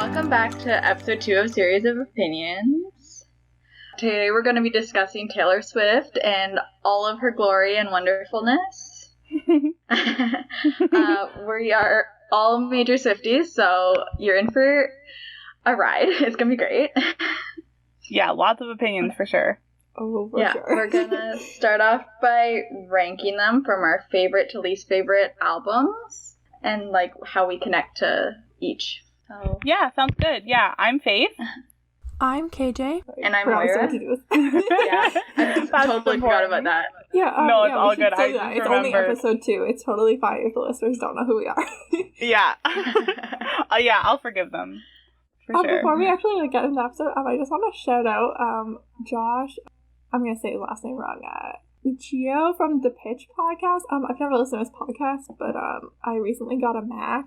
Welcome back to episode 2 of Series of Opinions. Today we're going to be discussing Taylor Swift and all of her glory and wonderfulness. We are all major Swifties, so you're in for a ride. It's going to be great. Yeah, lots of opinions for sure. Oh, for sure. We're going to start off by ranking them from our favorite to least favorite albums and like how we connect to each. So. Yeah, sounds good. Yeah, I'm Faith. I'm KJ. And I'm Moira. Yeah, I totally forgot about that. Yeah, no, it's all good. It's only episode 2. It's totally fine if the listeners don't know who we are. Yeah. Yeah, I'll forgive them. For sure. Before we actually get into the episode, I just want to shout out Josh. I'm going to say his last name wrong. Gio from the Pitch podcast. I've never listened to his podcast, but I recently got a Mac.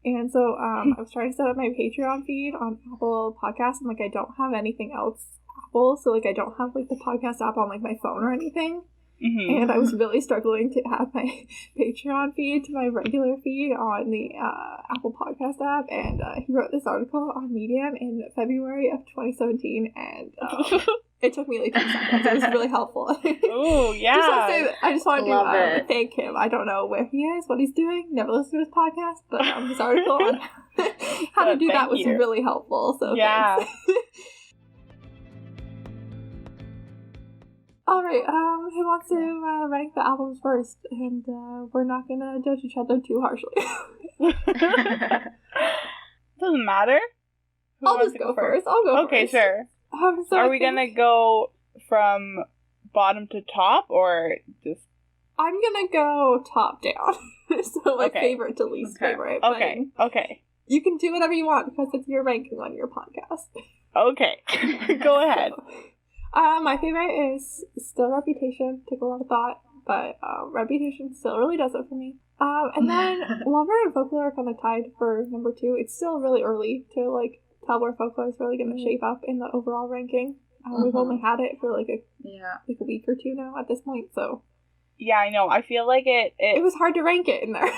And so I was trying to set up my Patreon feed on Apple Podcasts, and like I don't have anything else Apple, so like I don't have like the podcast app on like my phone or anything. Mm-hmm. And I was really struggling to add my Patreon feed to my regular feed on the Apple Podcast app, and he wrote this article on Medium in February of 2017, and it took me like 2 seconds. It was really helpful. Oh, yeah. I just want to thank him. I don't know where he is, what he's doing. Never listened to his podcast, but his article on how to do that was really helpful. So yeah. Thanks. All right. Who wants to rank the albums first? And we're not gonna judge each other too harshly. Doesn't matter. I'll just go first. I'll go first. Okay, sure. So are we gonna go from bottom to top, or just? I'm gonna go top down. So like favorite to least favorite. Okay. You can do whatever you want because it's your ranking on your podcast. Okay. Go ahead. My favorite is still Reputation. Took a lot of thought, but Reputation still really does it for me. And then Lover and Folklore are kind of tied for number 2. It's still really early to like tell where Folklore is really going to shape up in the overall ranking. We've only had it for like a week or 2 now at this point, so. Yeah, I know. I feel like it was hard to rank it in there.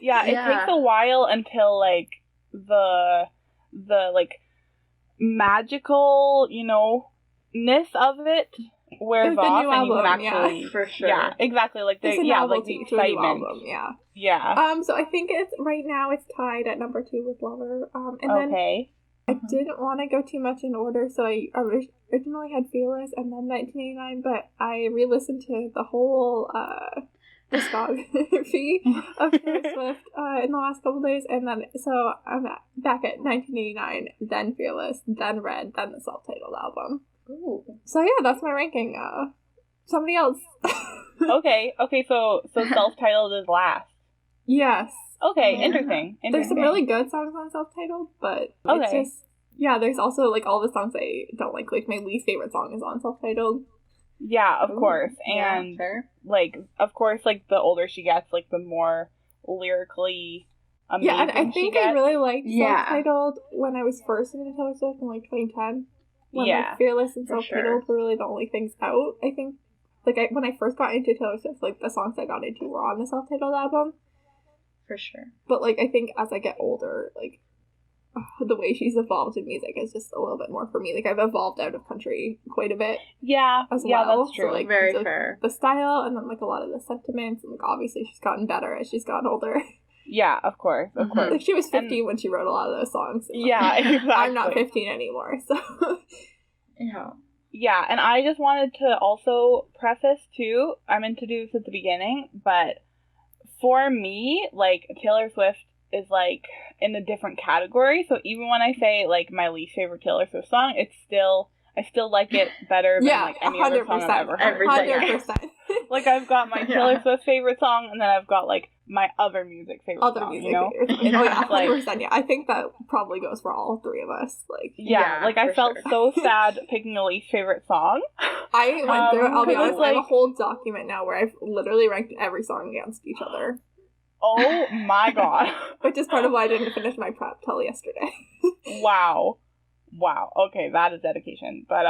Yeah, it takes a while until like the like magical, ness of it wears off, and you can actually, for sure. Yeah, exactly. Like the like the excitement. Album, yeah. So I think it's right now it's tied at number 2 with Lover. And then I didn't want to go too much in order, so I originally had Fearless and then 1989, but I re-listened to the whole discography of Taylor Swift in the last couple days, and then so I'm back at 1989, then Fearless, then Red, then the self-titled album. Ooh. So yeah, that's my ranking. Somebody else. Okay, so self-titled is last. Yes. Okay, interesting. There's some really good songs on self-titled, but it's just, there's also like all the songs I don't like. Like my least favorite song is on self-titled. Yeah, of course. And like, of course, like the older she gets, like the more lyrically amazing. Yeah, and I think I really liked self-titled when I was first into Taylor Swift in like 2010. When like Fearless and self-titled were really the only things out. I think like when I first got into Taylor Swift, like the songs I got into were on the self-titled album. For sure. But like I think as I get older, like the way she's evolved in music is just a little bit more for me. Like I've evolved out of country quite a bit. Yeah. As yeah, well. That's true. So, like, very fair. The style and then like a lot of the sentiments, and like obviously she's gotten better as she's gotten older. Yeah, of course. Like she was 15 when she wrote a lot of those songs. Yeah, exactly. I'm not 15 anymore, so. Yeah, and I just wanted to also preface too, I meant to do this at the beginning, but for me, like, Taylor Swift is, like, in a different category, so even when I say, like, my least favorite Taylor Swift song, I still like it better than, like, any other song I've ever heard. 100%. Like, I've got my Taylor Swift favorite song, and then I've got, like, my other music favorite song, you know? Oh, yeah, 100%, I think that probably goes for all 3 of us. Like, I felt so sad picking a least favorite song. I went through it, I'll be honest, I have a whole document now where I've literally ranked every song against each other. Oh my god. Which is part of why I didn't finish my prep till yesterday. Wow. Okay, that is dedication. But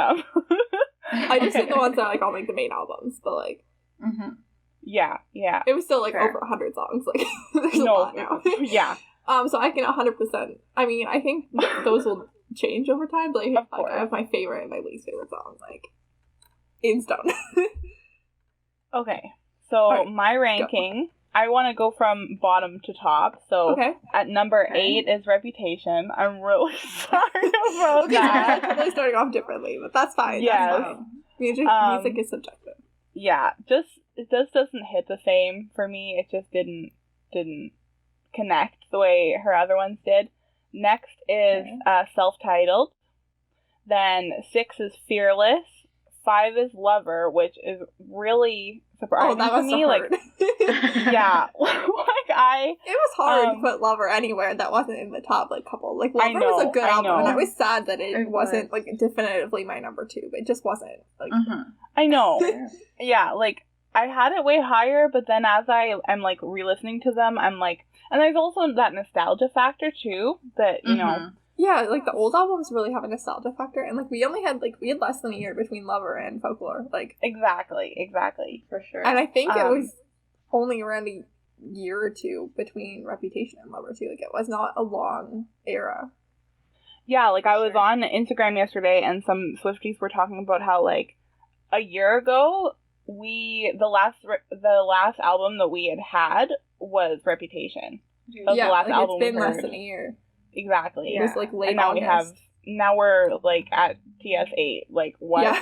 I just did the ones that like all like the main albums, but like Yeah. It was still like over 100 songs. Like there's a lot now. Yeah. So I can 100%. I mean, I think those will change over time. But like, I have my favorite and my least favorite song, like, in stone. Okay, so right, my ranking, I want to go from bottom to top. So at number 8 is Reputation. I'm really sorry about that. We're totally starting off differently, but that's fine. Yes. That's fine. Music is subjective. Yeah, it just doesn't hit the same for me. It just didn't connect the way her other ones did. Next is Self-Titled. Then 6 is Fearless. 5 is Lover, which is really surprising to me. Like, yeah, it was hard to put Lover anywhere that wasn't in the top couple. Like, Lover was a good album, and I was sad that it wasn't like definitively my number 2, but it just wasn't. Like, I know, yeah, like I had it way higher, but then as I am like re-listening to them, I'm like, and there's also that nostalgia factor too that you know. Yeah, like, the old albums really have a nostalgia factor, and, like, we had less than a year between Lover and Folklore, like... Exactly, for sure. And I think it was only around a year or two between Reputation and Lover, too. Like, it was not a long era. Yeah, like, I was on Instagram yesterday, and some Swifties were talking about how, like, a year ago, the last album that we had was Reputation. That was the last album it's been less than a year. Exactly. It was like late and now August. Now we're like at TS8. Like, what? Yeah.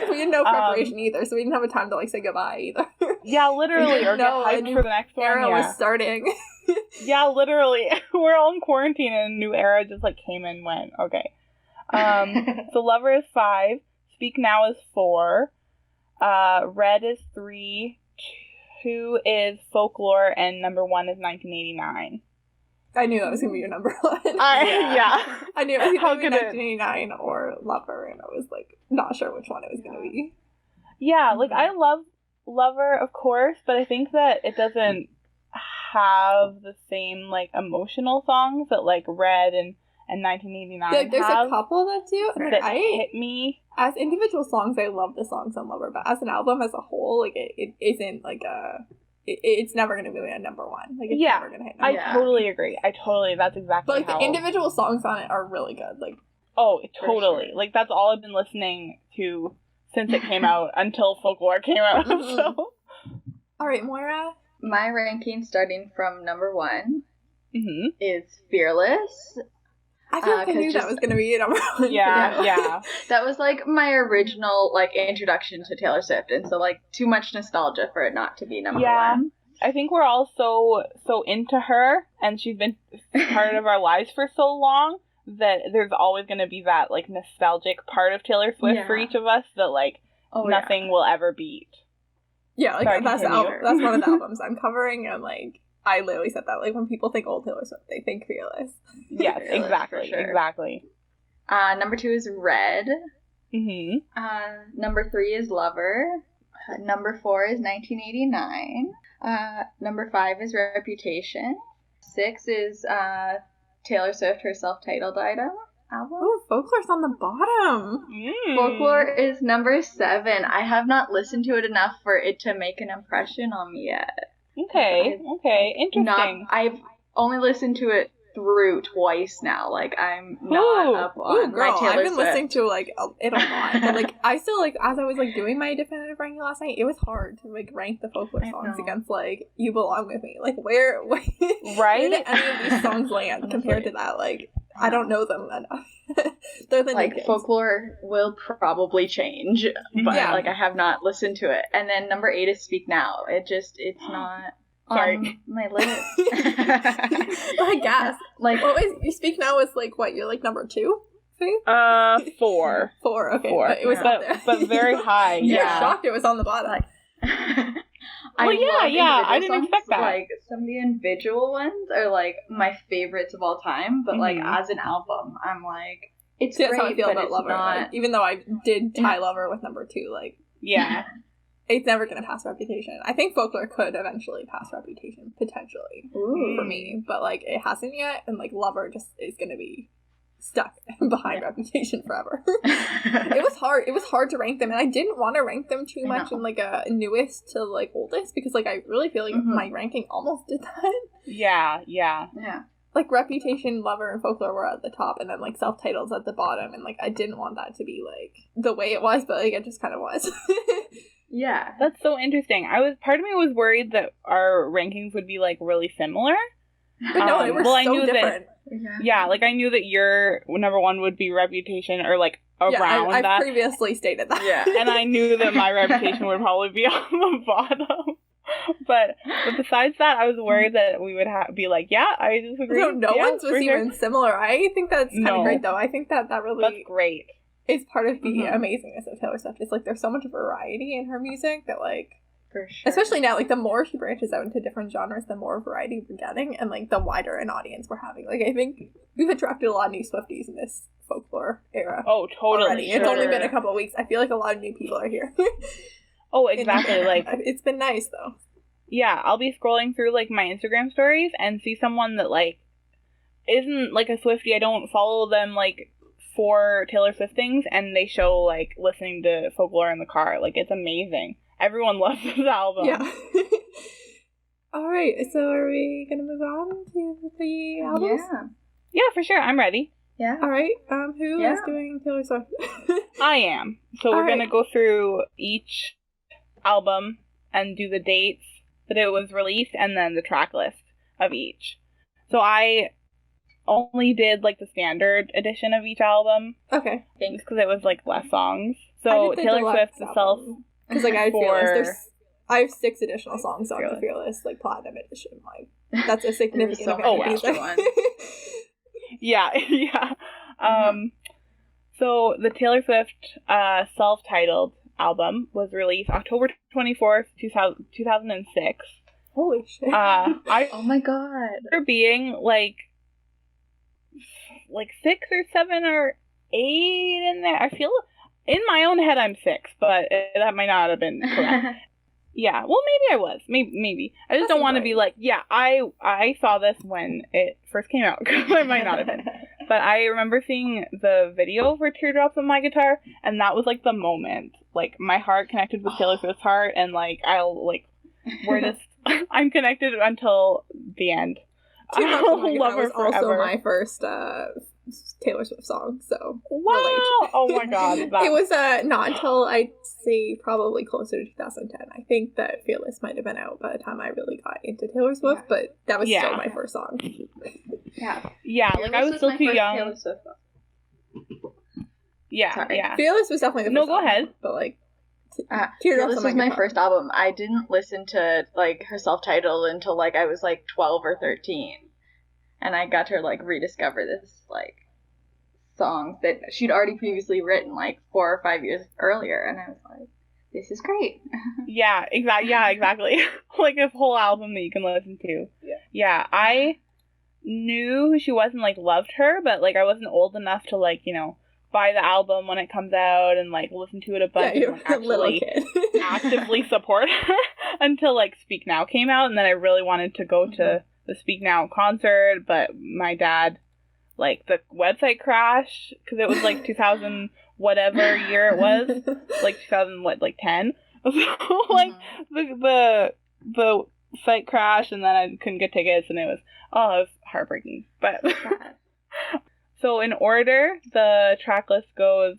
We had no preparation either, so we didn't have a time to like say goodbye either. Yeah, literally, or get hyped for the next one. Era was starting. Yeah, literally. We're all in quarantine and a new era just like came and went. Okay. So Lover is 5, Speak Now is 4, Red is 3, 2 is Folklore, and number 1 is 1989. I knew that was going to be your number 1. Yeah. I knew it was going to be 1989 or Lover, and I was, like, not sure which one it was going to be. Yeah, like, I love Lover, of course, but I think that it doesn't have the same, like, emotional songs that, like, Red and 1989 There's a couple that do, and that hit me. As individual songs, I love the songs on Lover, but as an album as a whole, like, it isn't, like, it's never going to be a number 1. Like, it's never going to hit number 1. I totally agree. That's exactly but, like, the individual songs on it are really good. Like, oh, totally. Sure. Like, that's all I've been listening to since it came out until Folklore came out. So. All right, Moira. My ranking, starting from number 1, is Fearless. I feel like I knew that was going to be number 1. Yeah. That was, like, my original, like, introduction to Taylor Swift, and so, like, too much nostalgia for it not to be number 1. I think we're all so into her, and she's been part of our lives for so long, that there's always going to be that, like, nostalgic part of Taylor Swift for each of us that, like, nothing will ever beat. Yeah, like, that's one of the albums I'm covering, and, like, I literally said that, like, when people think old Taylor Swift, they think Fearless. Yes, Fearless, exactly, sure. exactly. Number 2 is Red. Number 3 is Lover. Number 4 is 1989. Number 5 is Reputation. 6 is Taylor Swift, her self-titled album. Oh, Folklore's on the bottom. Folklore is number 7. I have not listened to it enough for it to make an impression on me yet. Okay, interesting. I've only listened to it through twice now. Like, I'm not up on my Taylor I've been Swift. listening to, like, it a lot. But, like, I still, like, as I was, like, doing my definitive ranking last night, it was hard to, like, rank the Folklore songs against, like, You Belong With Me. Like, where right? did any of these songs land compared to that? Like, I don't know them enough. They're the like, Folklore will probably change, but like, I have not listened to it. And then number 8 is Speak Now. It's not on my list. I guess. Like, what was you Speak Now was like what? You're like number 2? See? 4. 4. Okay, 4. But it was up there. but very high. You're shocked it was on the bottom. Like, I didn't expect that. Like, some of the individual ones are like my favorites of all time, but like as an album, I'm like, it's great, how I feel but about it's Lover. not. Like, even though I did tie Lover with number 2, like it's never gonna pass Reputation. I think Folklore could eventually pass Reputation, potentially for me, but like it hasn't yet, and like Lover just is gonna be stuck behind Reputation forever. It was hard to rank them, and I didn't want to rank them too much in like a newest to like oldest, because like I really feel like my ranking almost did that. Yeah. like, Reputation, Lover, and Folklore were at the top, and then, like, self-titles at the bottom, and, like, I didn't want that to be, like, the way it was, but, like, it just kind of was. Yeah. That's so interesting. Part of me was worried that our rankings would be, like, really similar. But no, it was so different. Yeah, like, I knew that your number one would be Reputation, or, like, around that. I previously stated that. Yeah. And I knew that my Reputation would probably be on the bottom. But besides that, I was worried that we would be like, yeah, I disagree. No one's was even similar. I think that's kind of great, though. I think that really... That's great. Is part of the amazingness of Taylor Swift. It's like there's so much variety in her music that, like... For sure. Especially now, like, the more she branches out into different genres, the more variety we're getting, and, like, the wider an audience we're having. Like, I think we've attracted a lot of new Swifties in this folklore era. Oh, totally. Already. It's only been a couple of weeks. I feel like a lot of new people are here. Oh, exactly. Like, it's been nice, though. Yeah, I'll be scrolling through, like, my Instagram stories and see someone that, like, isn't, like, a Swiftie. I don't follow them, like, for Taylor Swift things, and they show, like, listening to Folklore in the car. Like, it's amazing. Everyone loves this album. Yeah. Alright, so are we gonna move on to the albums? Yeah, for sure. I'm ready. Yeah. Alright, who is doing Taylor Swift? I am. So we're gonna go through each album and do the dates that it was released and then the track list of each. So I only did, like, the standard edition of each album. Okay. Thanks, because it was, like, less songs. So Taylor Swift itself... Because, like, I would Fearless. I have 6 additional songs on the Fearless, like, Platinum Edition. Like, that's a significant extra one. Yeah. So the Taylor Swift self-titled album was released October 24th, 2006. Holy shit. Oh my god. There being, like 6 or 7 or 8 in there. I feel... In my own head, I'm 6, but that might not have been correct. Yeah, well, maybe I was. Maybe. I just don't want to be like, yeah, I saw this when it first came out, because I might not have been. But I remember seeing the video for Teardrops on My Guitar, and that was, like, the moment. Like, my heart connected with Taylor Swift's heart, and, like, I'm connected until the end. Teardrops on My Guitar was also my first Taylor Swift song, so wow! Relate. Oh my god! It was not until I'd say probably closer to 2010. I think that Fearless might have been out by the time I really got into Taylor Swift, but that was still my first song. Yeah. Like, I was still too young. Yeah. Fearless was definitely the first. No, go ahead. But like, Fearless was my first album. I didn't listen to, like, her self-titled until, like, I was, like, 12 or 13. And I got to, like, rediscover this, like, song that she'd already previously written, like, 4 or 5 years earlier. And I was like, this is great. Yeah, exactly. Like, a whole album that you can listen to. Yeah, I knew who she was and, like, loved her, but, like, I wasn't old enough to, like, you know, buy the album when it comes out and, like, listen to it a bunch and, like, actually actively support her until, like, Speak Now came out, and then I really wanted to go to the Speak Now concert, but my dad, like, the website crashed, because it was, like, 2000 whatever year it was, like, 10? So, like, the site crashed, and then I couldn't get tickets, and it was heartbreaking, but... So in order, the track list goes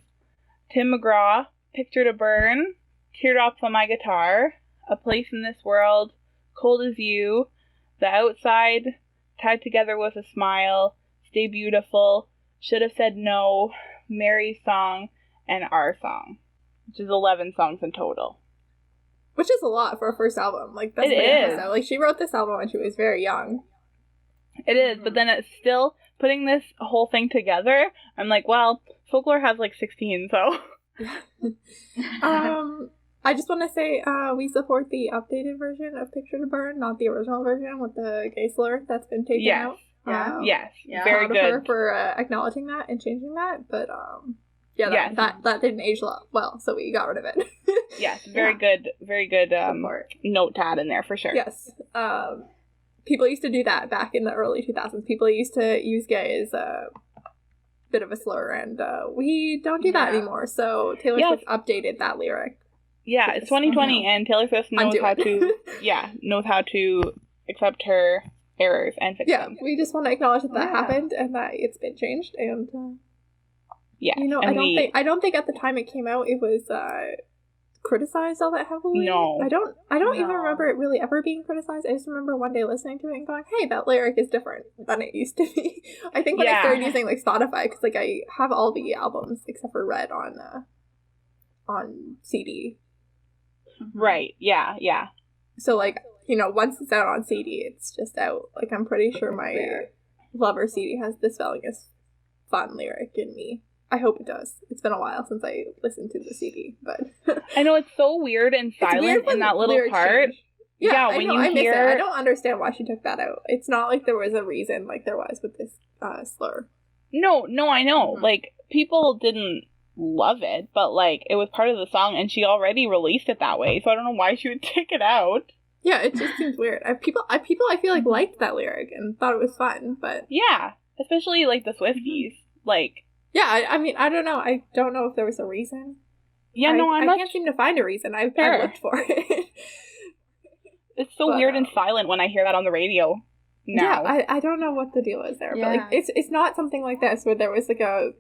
Tim McGraw, Picture to Burn, Teardrops on My Guitar, A Place in This World, Cold as You, The Outside, Tied Together with a Smile, Stay Beautiful, Should Have Said No, Mary's Song, and Our Song, which is 11 songs in total. Which is a lot for a first album. Like, that's it is. Like, she wrote this album when she was very young. It is, but then it's still... Putting this whole thing together, I'm like, well, Folklore has like 16, so. I just want to say we support the updated version of Picture to Burn, not the original version with the gay slur that's been taken out. Yes, very good. Her for acknowledging that and changing that, but that didn't age well, so we got rid of it. Yes, very good note to add in there for sure. Yes. People used to do that back in the early 2000s. People used to use gay as a bit of a slur, and we don't do that anymore. So Taylor Swift updated that lyric. Yeah, it's 2020, and Taylor Swift knows how to accept her errors and fix them. Yeah, we just want to acknowledge that happened and that it's been changed. And yeah, you know, I don't think at the time it came out it was criticized all that heavily. No, I don't even remember it really ever being criticized. I just remember one day listening to it and going, "Hey, that lyric is different than it used to be." I think when I started using like Spotify, because like I have all the albums except for Red on CD. Right. Yeah. Yeah. So like, you know, once it's out on CD, it's just out. Like I'm pretty sure my Lover CD has "The Spelling is Fun" lyric in me. I hope it does. It's been a while since I listened to the CD, but I know it's so weird and silent in that little part. Change. Yeah, when you hear, miss it. I don't understand why she took that out. It's not like there was a reason like there was with this slur. No, I know. Mm-hmm. Like people didn't love it, but like it was part of the song, and she already released it that way. So I don't know why she would take it out. Yeah, it just seems weird. People I feel like liked that lyric and thought it was fun, but yeah, especially like the Swifties, like. Yeah, I mean, I don't know. I don't know if there was a reason. Yeah, I can't seem to find a reason. I've looked for it. It's so weird and silent when I hear that on the radio now. Yeah, I don't know what the deal is there. But like, it's not something like this where there was like a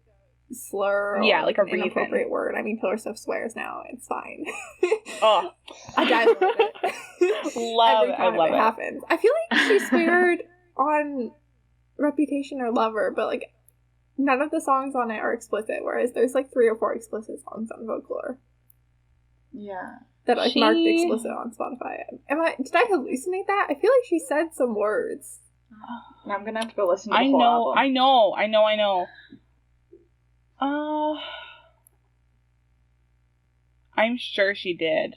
slur or like a inappropriate word. I mean, Taylor Swift swears now. It's fine. Oh. I love it. I love it. Happens. I feel like she sweared on Reputation or Lover, but like, none of the songs on it are explicit, whereas there's like 3 or 4 explicit songs on Folklore. Yeah. That like marked explicit on Spotify. Did I hallucinate that? I feel like she said some words. Now I'm gonna have to go listen to the whole album. I know. I'm sure she did.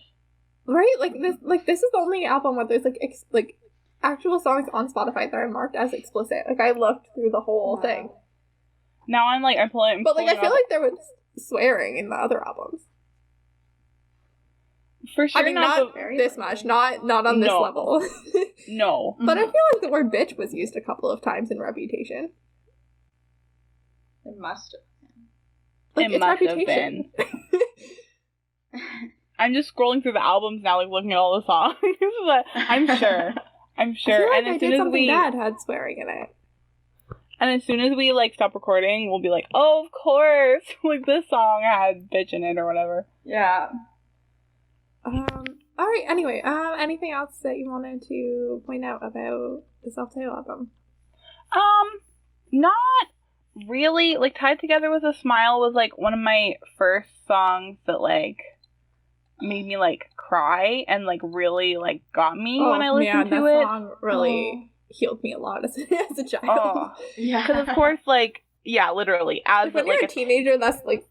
Right? This is the only album where there's like actual songs on Spotify that are marked as explicit. Like I looked through the whole thing. Now I'm pulling. But like I feel like there was swearing in the other albums. For sure, I mean, not this much. Not on this level. No. But I feel like the word "bitch" was used a couple of times in Reputation. It must have been. It must have been. I'm just scrolling through the albums now, like looking at all the songs. But I'm sure. I feel like I did something bad had swearing in it. And as soon as we like stop recording, we'll be like, "Oh, of course! Like this song had bitch in it or whatever." Yeah. All right. Anyway, anything else that you wanted to point out about the self-titled album? Not really. Like Tied Together with a Smile was like one of my first songs that like made me like cry and like really like got me when I listened to it. That song really healed me a lot as a child. Oh, yeah. Because of course, like literally as when you're a teenager, that's like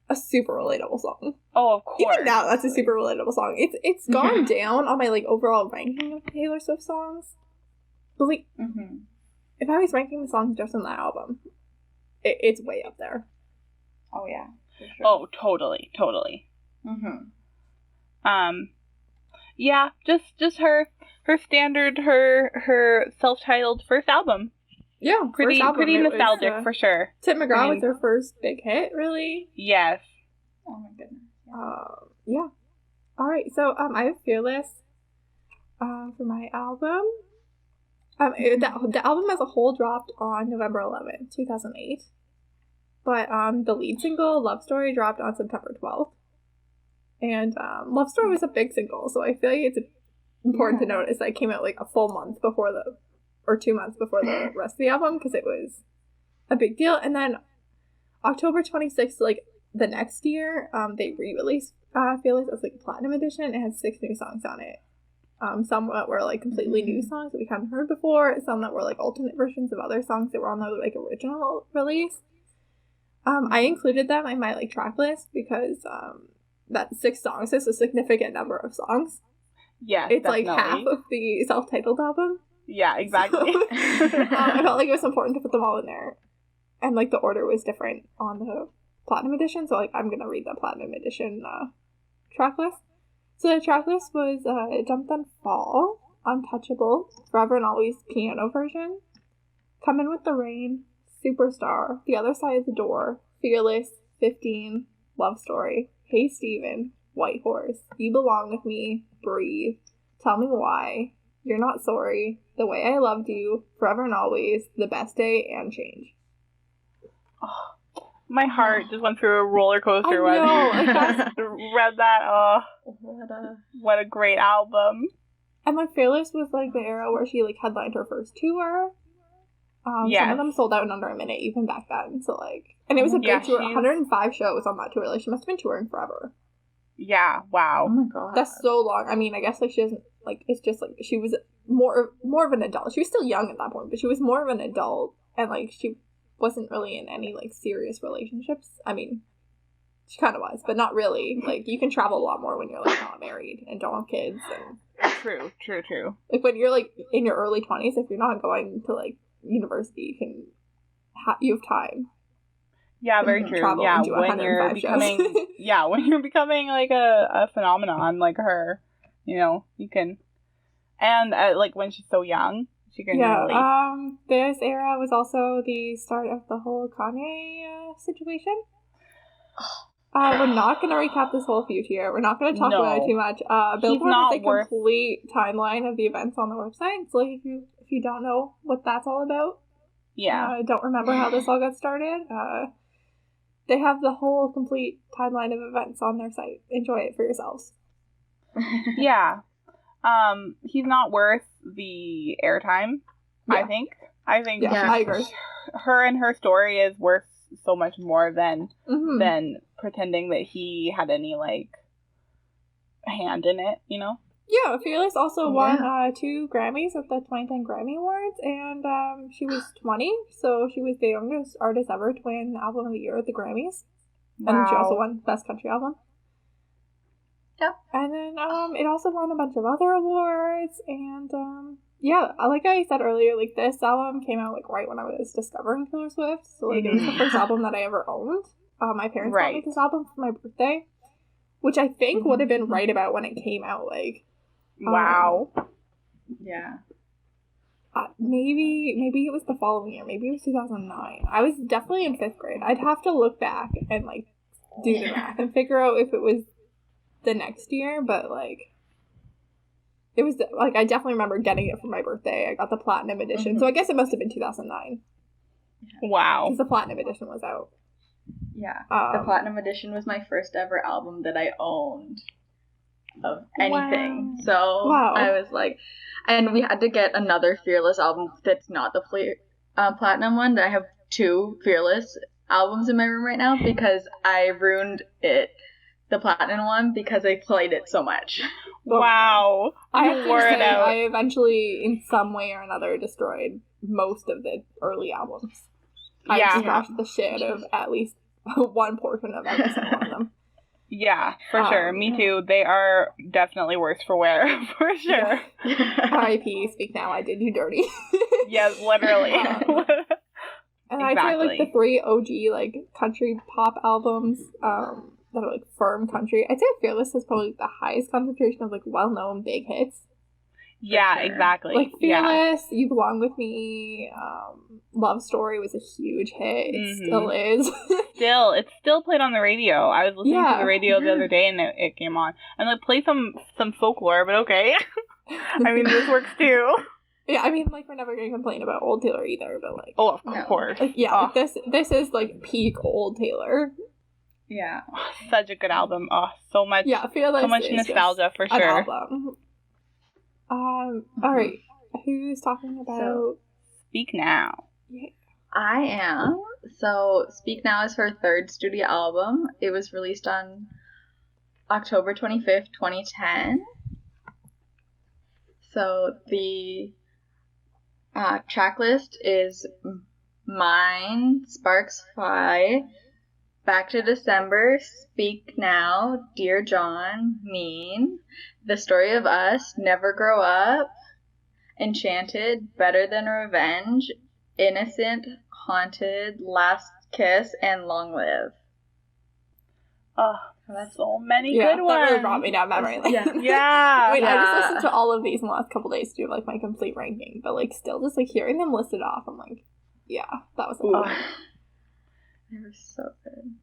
a super relatable song. Oh, of course. Even now, that's a super relatable song. It's gone down on my like overall ranking of Taylor Swift songs. But like, if I was ranking the songs just on that album, it's way up there. Oh yeah. For sure. Oh, totally. Yeah, just her standard, her self-titled first album. Yeah, pretty nostalgic for sure. Tim McGraw was her first big hit, really. Yes. Oh my goodness. Yeah. All right, so I have Fearless for my album. The album as a whole dropped on November 11th, 2008. But the lead single, Love Story, dropped on September 12th. And Love Story was a big single, so I feel like it's important to notice that it came out like a full month before 2 months before the rest of the album, because it was a big deal. And then October 26th, like the next year, they re-released Fearless as like a platinum edition. It had 6 new songs on it. Some that were like completely new songs that we hadn't heard before, some that were like alternate versions of other songs that were on the like original release. I included them in my like track list because that 6 songs is a significant number of songs. Yeah, it's definitely like half of the self-titled album. Yeah, exactly. So, I felt like it was important to put them all in there, and like the order was different on the platinum edition. So like I'm gonna read the platinum edition track list. So the track list was Jumped on Fall, Untouchable, Forever and Always piano version, Come In With the Rain, Superstar, The Other Side of the Door, Fearless, 15, Love Story, Hey Steven, White Horse, You Belong With Me, Breathe, Tell Me Why, You're Not Sorry, The Way I Loved You, Forever and Always, The Best Day, and Change. Oh, my heart just went through a roller coaster when I read that. Oh, what a great album. And like Fearless was like the era where she like headlined her first tour. Some of them sold out in under a minute even back then. So like, and it was a big tour, 105 shows on that tour. Like she must have been touring forever. Yeah, wow. Oh my god. That's so long. I mean, I guess like she doesn't like, it's just like she was more of an adult. She was still young at that point, but she was more of an adult, and like she wasn't really in any like serious relationships. I mean, she kind of was, but not really. Like you can travel a lot more when you're like not married and don't have kids. And true. Like when you're like in your early 20s, if you're not going to like university, you have time. Yeah, very true. Yeah, when you're becoming when you're becoming like a phenomenon like her, you know, you can, and like when she's so young, she can really. This era was also the start of the whole Kanye situation. We're not going to recap this whole feud here. We're not going to talk about it too much. Billboard has a complete timeline of the events on the website. So like, if you don't know what that's all about, don't remember how this all got started, they have the whole complete timeline of events on their site. Enjoy it for yourselves. Yeah. He's not worth the airtime, I think. I agree. Her and her story is worth so much more than pretending that he had any like hand in it, you know? Yeah, Fearless also won 2 Grammys at the 2010 Grammy Awards, and she was 20, so she was the youngest artist ever to win Album of the Year at the Grammys. Wow. And then she also won Best Country Album. Yep. And then it also won a bunch of other awards, and like I said earlier, like this album came out like right when I was discovering Taylor Swift, so like it was the first album that I ever owned. My parents got me this album for my birthday, which I think would have been right about when it came out, like. Wow. Yeah. Maybe it was the following year. Maybe it was 2009. I was definitely in 5th grade. I'd have to look back and like do the math and figure out if it was the next year, but like it was like I definitely remember getting it for my birthday. I got the platinum edition, so I guess it must have been 2009. Wow. Because the platinum edition was out. Yeah. The platinum edition was my first ever album that I owned of anything. Wow. So I was like, and we had to get another Fearless album that's not the platinum one. I have 2 Fearless albums in my room right now because I ruined the platinum one because I played it so much. Wow. I have to say, I eventually in some way or another destroyed most of the early albums. I scratched the shit of at least one portion of every single one of them. Yeah, for sure. Me too. They are definitely worse for wear, for sure. R.I.P. Speak Now, I did you dirty. Yes, literally. And I'd say like the 3 OG like country pop albums that are like firm country. I'd say Fearless has probably the highest concentration of like well-known big hits. Yeah, sure. Exactly. Like Fearless, You Belong With Me, Love Story was a huge hit. It still is. It's still played on the radio. I was listening to the radio the other day and it came on. And like play some folklore, but okay. I mean, this works too. Yeah, I mean, like we're never gonna complain about old Taylor either, but like of course. Like, like, this is like peak old Taylor. Yeah. Such a good album. Oh, so much. Yeah, Fearless. So much nostalgia for sure. All right. Who's talking about Speak Now? Yeah. I am. So Speak Now is her 3rd studio album. It was released on October 25th, 2010. So the track list is Mine, Sparks Fly, Back to December, Speak Now, Dear John, Mean, The Story of Us, Never Grow Up, Enchanted, Better Than Revenge, Innocent, Haunted, Last Kiss, and Long Live. Oh, that's so many good ones. That really brought me down memory lane. Yeah. I just listened to all of these in the last couple days to do like my complete ranking, but like still just like hearing them listed off, I'm like, yeah, that was fun. They were so good.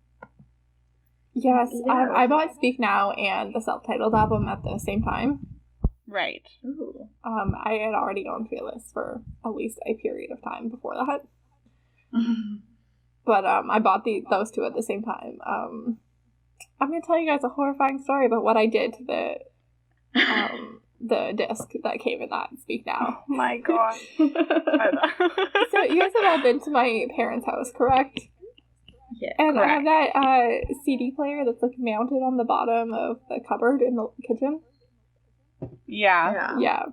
Yes, I bought Speak Now and the self-titled album at the same time. Right. Ooh. I had already owned Fearless for at least a period of time before that. But I bought those two at the same time. I'm going to tell you guys a horrifying story about what I did to the disc that came in that Speak Now. Oh my god. So you guys have all been to my parents' house, correct? Yeah. And correct. I have that CD player that's like mounted on the bottom of the cupboard in the kitchen. Yeah. Yeah.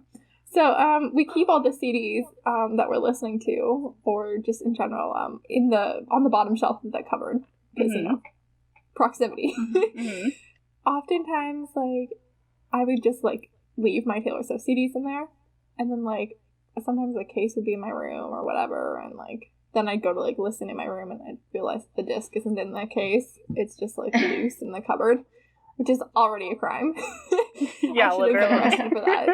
So we keep all the CDs that we're listening to, or just in general, on the bottom shelf of that cupboard, because you know, proximity. Mm-hmm. Oftentimes, like, I would just like leave my Taylor Swift CDs in there, and then like sometimes the case would be in my room or whatever, and like then I'd go to like listen in my room, and I'd realize the disc isn't in the case; it's just like loose in the cupboard, which is already a crime. Yeah, I should have been arrested for that.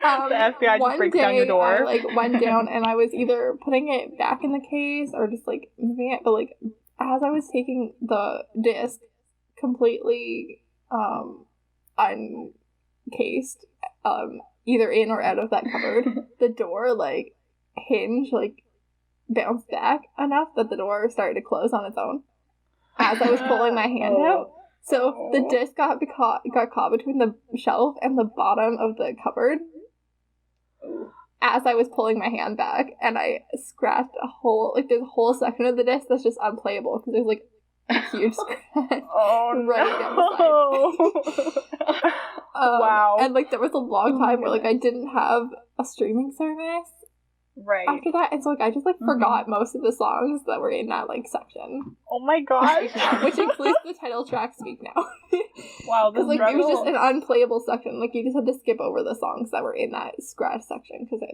But, the FBI just breaks down your door. I like went down and I was either putting it back in the case or just like moving it. But like as I was taking the disc completely uncased, either in or out of that cupboard, the door like hinge like bounced back enough that the door started to close on its own as I was pulling my hand out. So the disc got caught between the shelf and the bottom of the cupboard as I was pulling my hand back, and I scratched there's a whole section of the disc that's just unplayable because there's like a huge scratch right down the side. Wow. And like there was a long time where like I didn't have a streaming service. Right. After that, and so like I just like forgot most of the songs that were in that like section. Oh my gosh. Which includes the title track "Speak Now." Wow, because like it was just an unplayable section. Like you just had to skip over the songs that were in that scratch section because they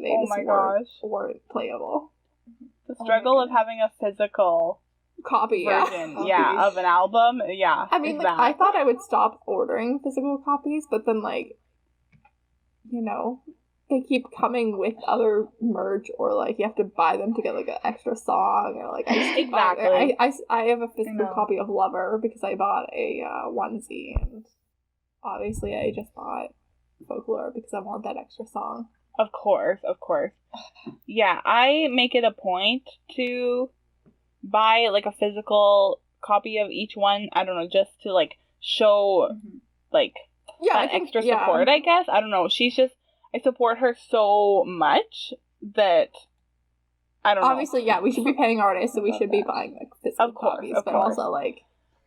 weren't playable. The struggle of having a physical copy version, of an album. Yeah, I mean, like, I thought I would stop ordering physical copies, but then like, you know, they keep coming with other merch, or like you have to buy them to get like an extra song, or like I have a physical copy of Lover because I bought a onesie, and obviously I just bought Folklore because I want that extra song. Of course. Yeah, I make it a point to buy like a physical copy of each one. I don't know, just to like show like extra support. I guess I don't know. I support her so much that I don't know. Obviously, we should be paying artists, so we should be buying like physical copies, but also like.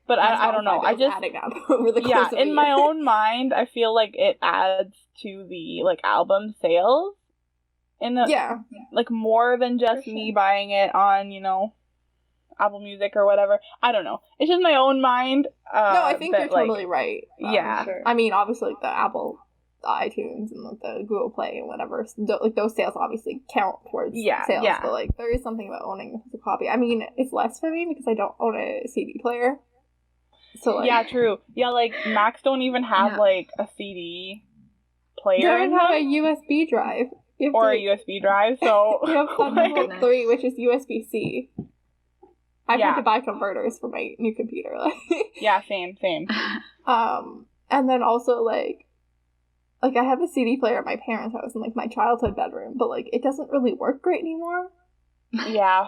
But I don't know. I just adding up over the course of in my own mind, I feel like it adds to the like album sales, like more than just me buying it on Apple Music or whatever. I don't know. It's just my own mind. No, I think you're totally right. Sure. I mean, obviously, like the Apple iTunes and like the Google Play and whatever, like those sales obviously count towards sales. But like there is something about owning a copy. I mean, it's less for me because I don't own a CD player. So like, yeah, true. Yeah, like Macs don't even have like a CD player. They don't have a USB drive. Or a USB drive, so you have Thunderbolt 3, which is USB-C. I've had to buy converters for my new computer. Yeah, same. And then also like I have a CD player at my parents' house in like my childhood bedroom, but like it doesn't really work great anymore. Yeah.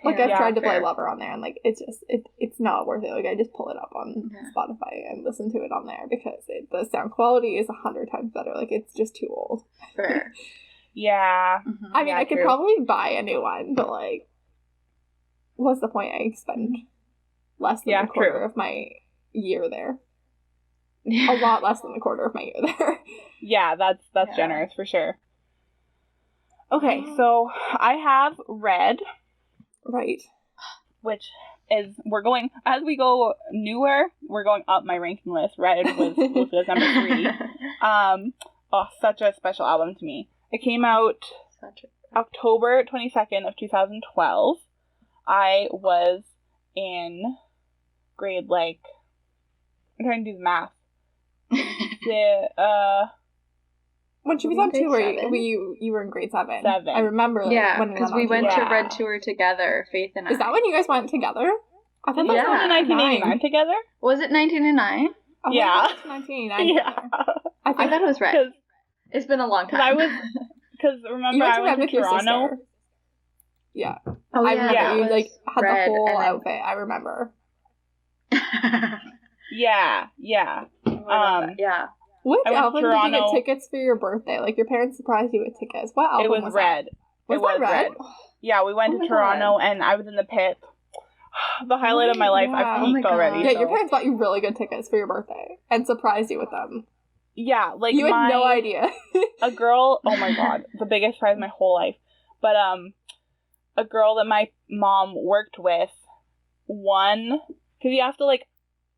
Like I've tried to play Lover on there, and like it's just it's not worth it. Like I just pull it up on Spotify and listen to it on there because the sound quality is 100 times better. Like it's just too old. Fair. Yeah. I mean, I could probably buy a new one, but like, what's the point? I spend less than a quarter of my year there. A lot less than a quarter of my year there. Yeah, that's generous for sure. Okay, so I have Red. Right. Which is, as we go newer, we're going up my ranking list. Red was number 3. Such a special album to me. It came out October 22nd of 2012. I was in grade, like, I'm trying to do the math. When she was on tour, you were in grade 7. I remember when because we went to Red Tour together, Faith and I. Is that when you guys went together? I thought that was in 1989 together. Was it 1989? Yeah. 1989. Yeah. I thought it was red. It's been a long time. Because remember I went to Toronto. Yeah. Oh, I remember you like had the whole outfit. I remember. Yeah. Yeah. What album did you get tickets for your birthday? Like, your parents surprised you with tickets. What album was Red. Was it red? Yeah, we went to Toronto, and I was in the pit. The highlight of my life. I've peaked already. Yeah, your parents bought you really good tickets for your birthday and surprised you with them. Yeah, like you had no idea. A girl, oh my god, the biggest prize of my whole life. But a girl that my mom worked with won, because you have to like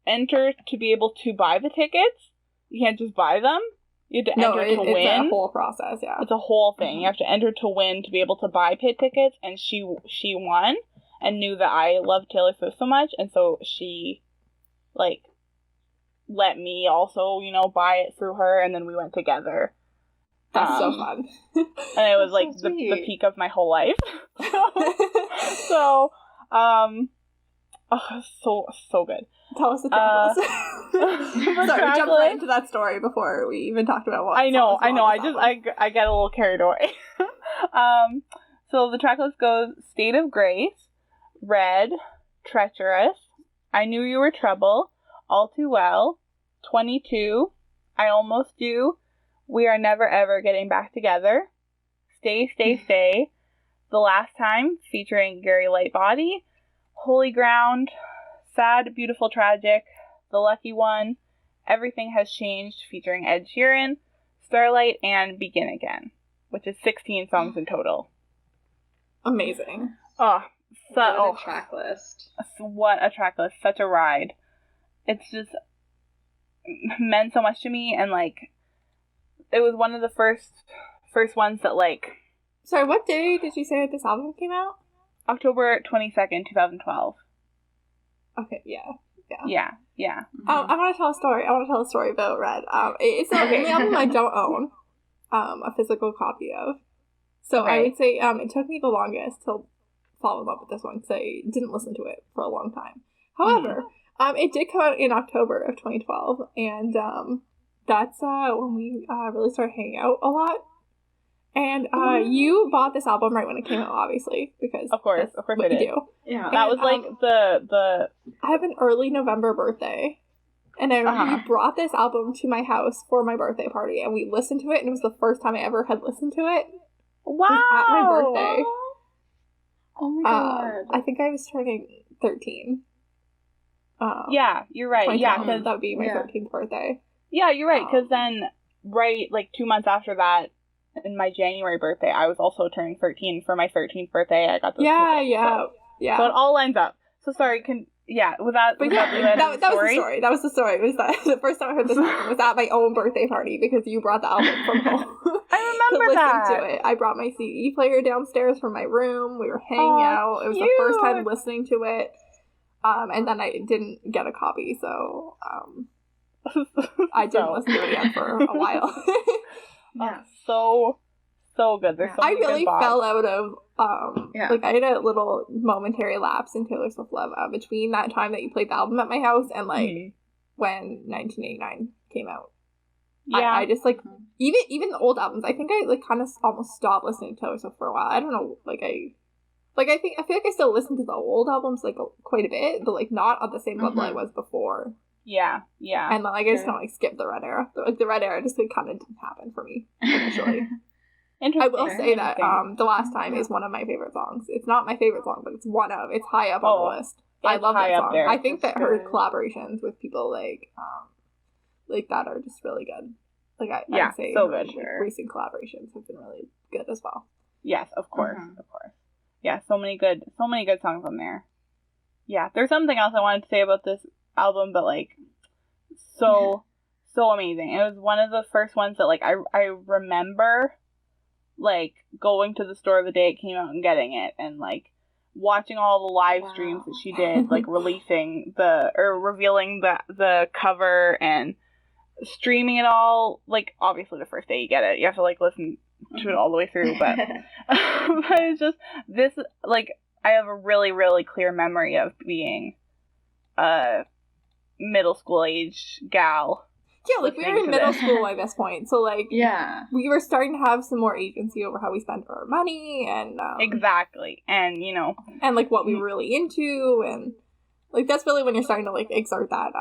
enter to be able to buy the tickets. You can't just buy them. You have to enter to win. It's a whole process, yeah. It's a whole thing. Mm-hmm. You have to enter to win to be able to buy pit tickets, and she won and knew that I loved Taylor Swift so much, and so she like let me also, buy it through her, and then we went together. That's so fun. And it was like the peak of my whole life. so so good. Tell us the track list. Sorry, jump right into that story before we even talked about what. I know. I get a little carried away. So the track list goes: State of Grace, Red, Treacherous, I Knew You Were Trouble, All Too Well, 22, I Almost Do, We Are Never Ever Getting Back Together, Stay, Stay, Stay, The Last Time, featuring Gary Lightbody, Holy Ground, Sad, Beautiful, Tragic, The Lucky One, Everything Has Changed, featuring Ed Sheeran, Starlight, and Begin Again, which is 16 songs in total. Amazing. What a track list. What a track list. Such a ride. It's just meant so much to me, and like it was one of the first ones that like. Sorry, what day did you say this album came out? October 22nd, 2012. Okay, yeah. Mm-hmm. I want to tell a story about Red. It's the only album I don't own a physical copy of. So I would say it took me the longest to fall in love with this one because I didn't listen to it for a long time. However, it did come out in October of 2012, and that's when we really started hanging out a lot. And you bought this album right when it came out, obviously, because of course what I did. You do. Yeah, and, that was like the. I have an early November birthday, and I remember you brought this album to my house for my birthday party, and we listened to it, and it was the first time I ever had listened to it. Wow! It was at my birthday. Oh my god! I think I was turning 13. Yeah, you're right. Yeah, because that would be my 13th birthday. Yeah, you're right. Because then, like 2 months after that. In my January birthday, I was also turning 13. For my 13th birthday, I got those tickets, So it all lines up. So sorry, was that was the story. That was the story. It was that the first time I heard this album was at my own birthday party because you brought the album from home. I remember to listen to it. I brought my CD player downstairs from my room. We were hanging out. It was the first time listening to it. And then I didn't get a copy, so I didn't listen to it again for a while. Yeah, so good. There's so many I really good fell out of like I had a little momentary lapse in Taylor Swift love between that time that you played the album at my house and like when 1989 came out. Yeah, I just like even the old albums. I think I like kind of almost stopped listening to Taylor Swift for a while. I don't know, I feel like I still listen to the old albums like quite a bit, but like not on the same level I was before. Yeah. And then, like, I just kind of, like, skipped the Red era. The Red era just, like, kind of didn't happen for me, initially. I will say that The Last Time is one of my favorite songs. It's not my favorite song, but it's high up on the list. I love that song. I think that her collaborations with people, like that are just really good. Like, I would say so good. Recent collaborations have been really good as well. Yes, of course. Yeah, so many good songs on there. Yeah, there's something else I wanted to say about this album, but like so amazing. It was one of the first ones that like I remember like going to the store the day it came out and getting it, and like watching all the live streams that she did, like revealing the cover and streaming it all. Like obviously the first day you get it, you have to like listen to it all the way through, but but it's just this, like I have a really, really clear memory of being a middle school age gal Yeah, like we were in middle school at this point, so like we were starting to have some more agency over how we spent our money and exactly, and and like what we were really into, and like that's really when you're starting to like exert that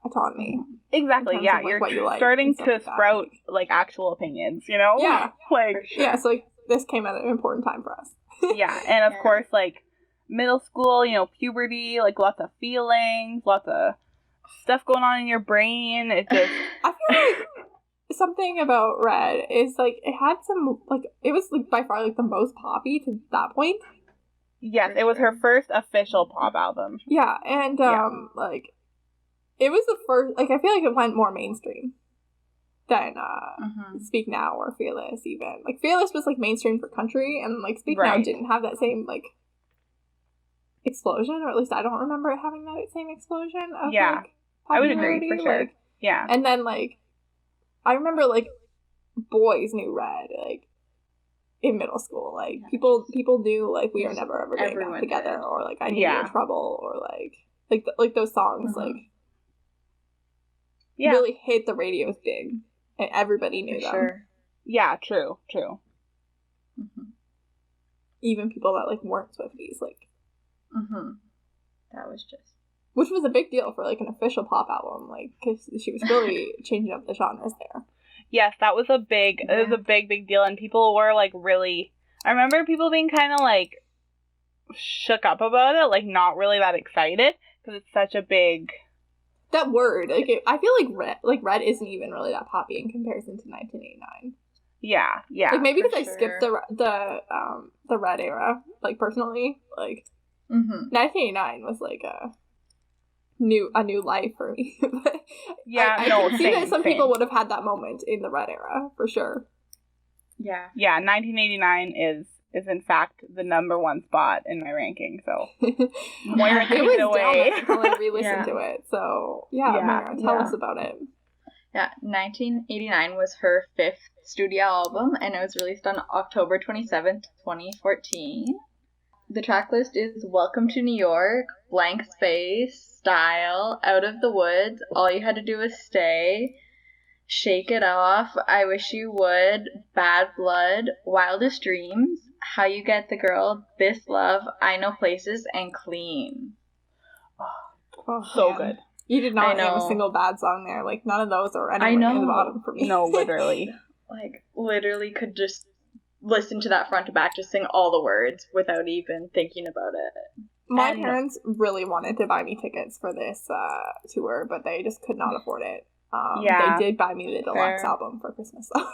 autonomy. Exactly, yeah, of, like, you're what you like starting to sprout like actual opinions, Yeah, like yeah. So like this came at an important time for us. Yeah, and of course, like middle school, puberty, like lots of feelings, lots of stuff going on in your brain. It just I feel like something about Red is like it had some like it was like by far like the most poppy to that point. Yes, it was her first official pop album. Yeah, and like it was the first like I feel like it went more mainstream than Speak Now or Fearless even. Like Fearless was like mainstream for country and like Speak Now didn't have that same like explosion, or at least I don't remember it having that same explosion of like I would agree for sure. Like, yeah. And then like I remember like boys knew Red like in middle school. Like people knew like We Are Never Ever Getting Back Together did. Or like I Knew You Were Trouble or like those songs like really hit the radios big and everybody knew them. Sure. Yeah, true. Even people that like weren't Swifties like that was just which was a big deal for like an official pop album like because she was really changing up the genres there. Yes, that was a big deal, and people were like really I remember people being kind of like shook up about it, like not really that excited because it's such a big that word like I feel like red isn't even really that poppy in comparison to 1989. Yeah like maybe because I skipped the Red era like personally like 1989 was like a new life for me. I can see that some people would have had that moment in the Red era for sure. Yeah 1989 is in fact the number one spot in my ranking, so Moira take it away until I re-listened to it, so Moira, tell us about it. 1989 was her 5th studio album and it was released on October 27th, 2014. The track list is Welcome to New York, Blank Space, Style, Out of the Woods, All You Had to Do Was Stay, Shake It Off, I Wish You Would, Bad Blood, Wildest Dreams, How You Get the Girl, This Love, I Know Places, and Clean. Oh, so good. You did not name a single bad song there. Like, none of those are anywhere in the bottom for me. No, literally. Like, literally could just listen to that front to back, just sing all the words without even thinking about it. My parents really wanted to buy me tickets for this tour, but they just could not afford it. They did buy me the deluxe album for Christmas, though.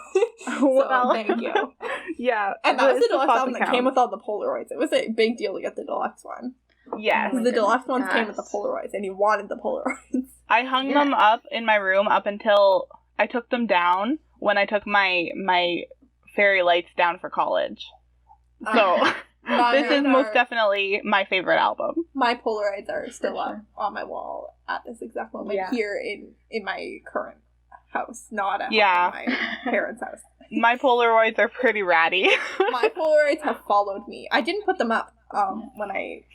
So thank you. Yeah. And that was the deluxe album that came with all the Polaroids. It was a big deal to get the deluxe one. Yes. Because the deluxe ones came with the Polaroids, and you wanted the Polaroids. I hung them up in my room up until I took them down when I took my fairy lights down for college. So this is most definitely my favorite album. My Polaroids are still up on my wall at this exact moment here in my current house, not at my parents' house. My Polaroids are pretty ratty. My Polaroids have followed me. I didn't put them up when I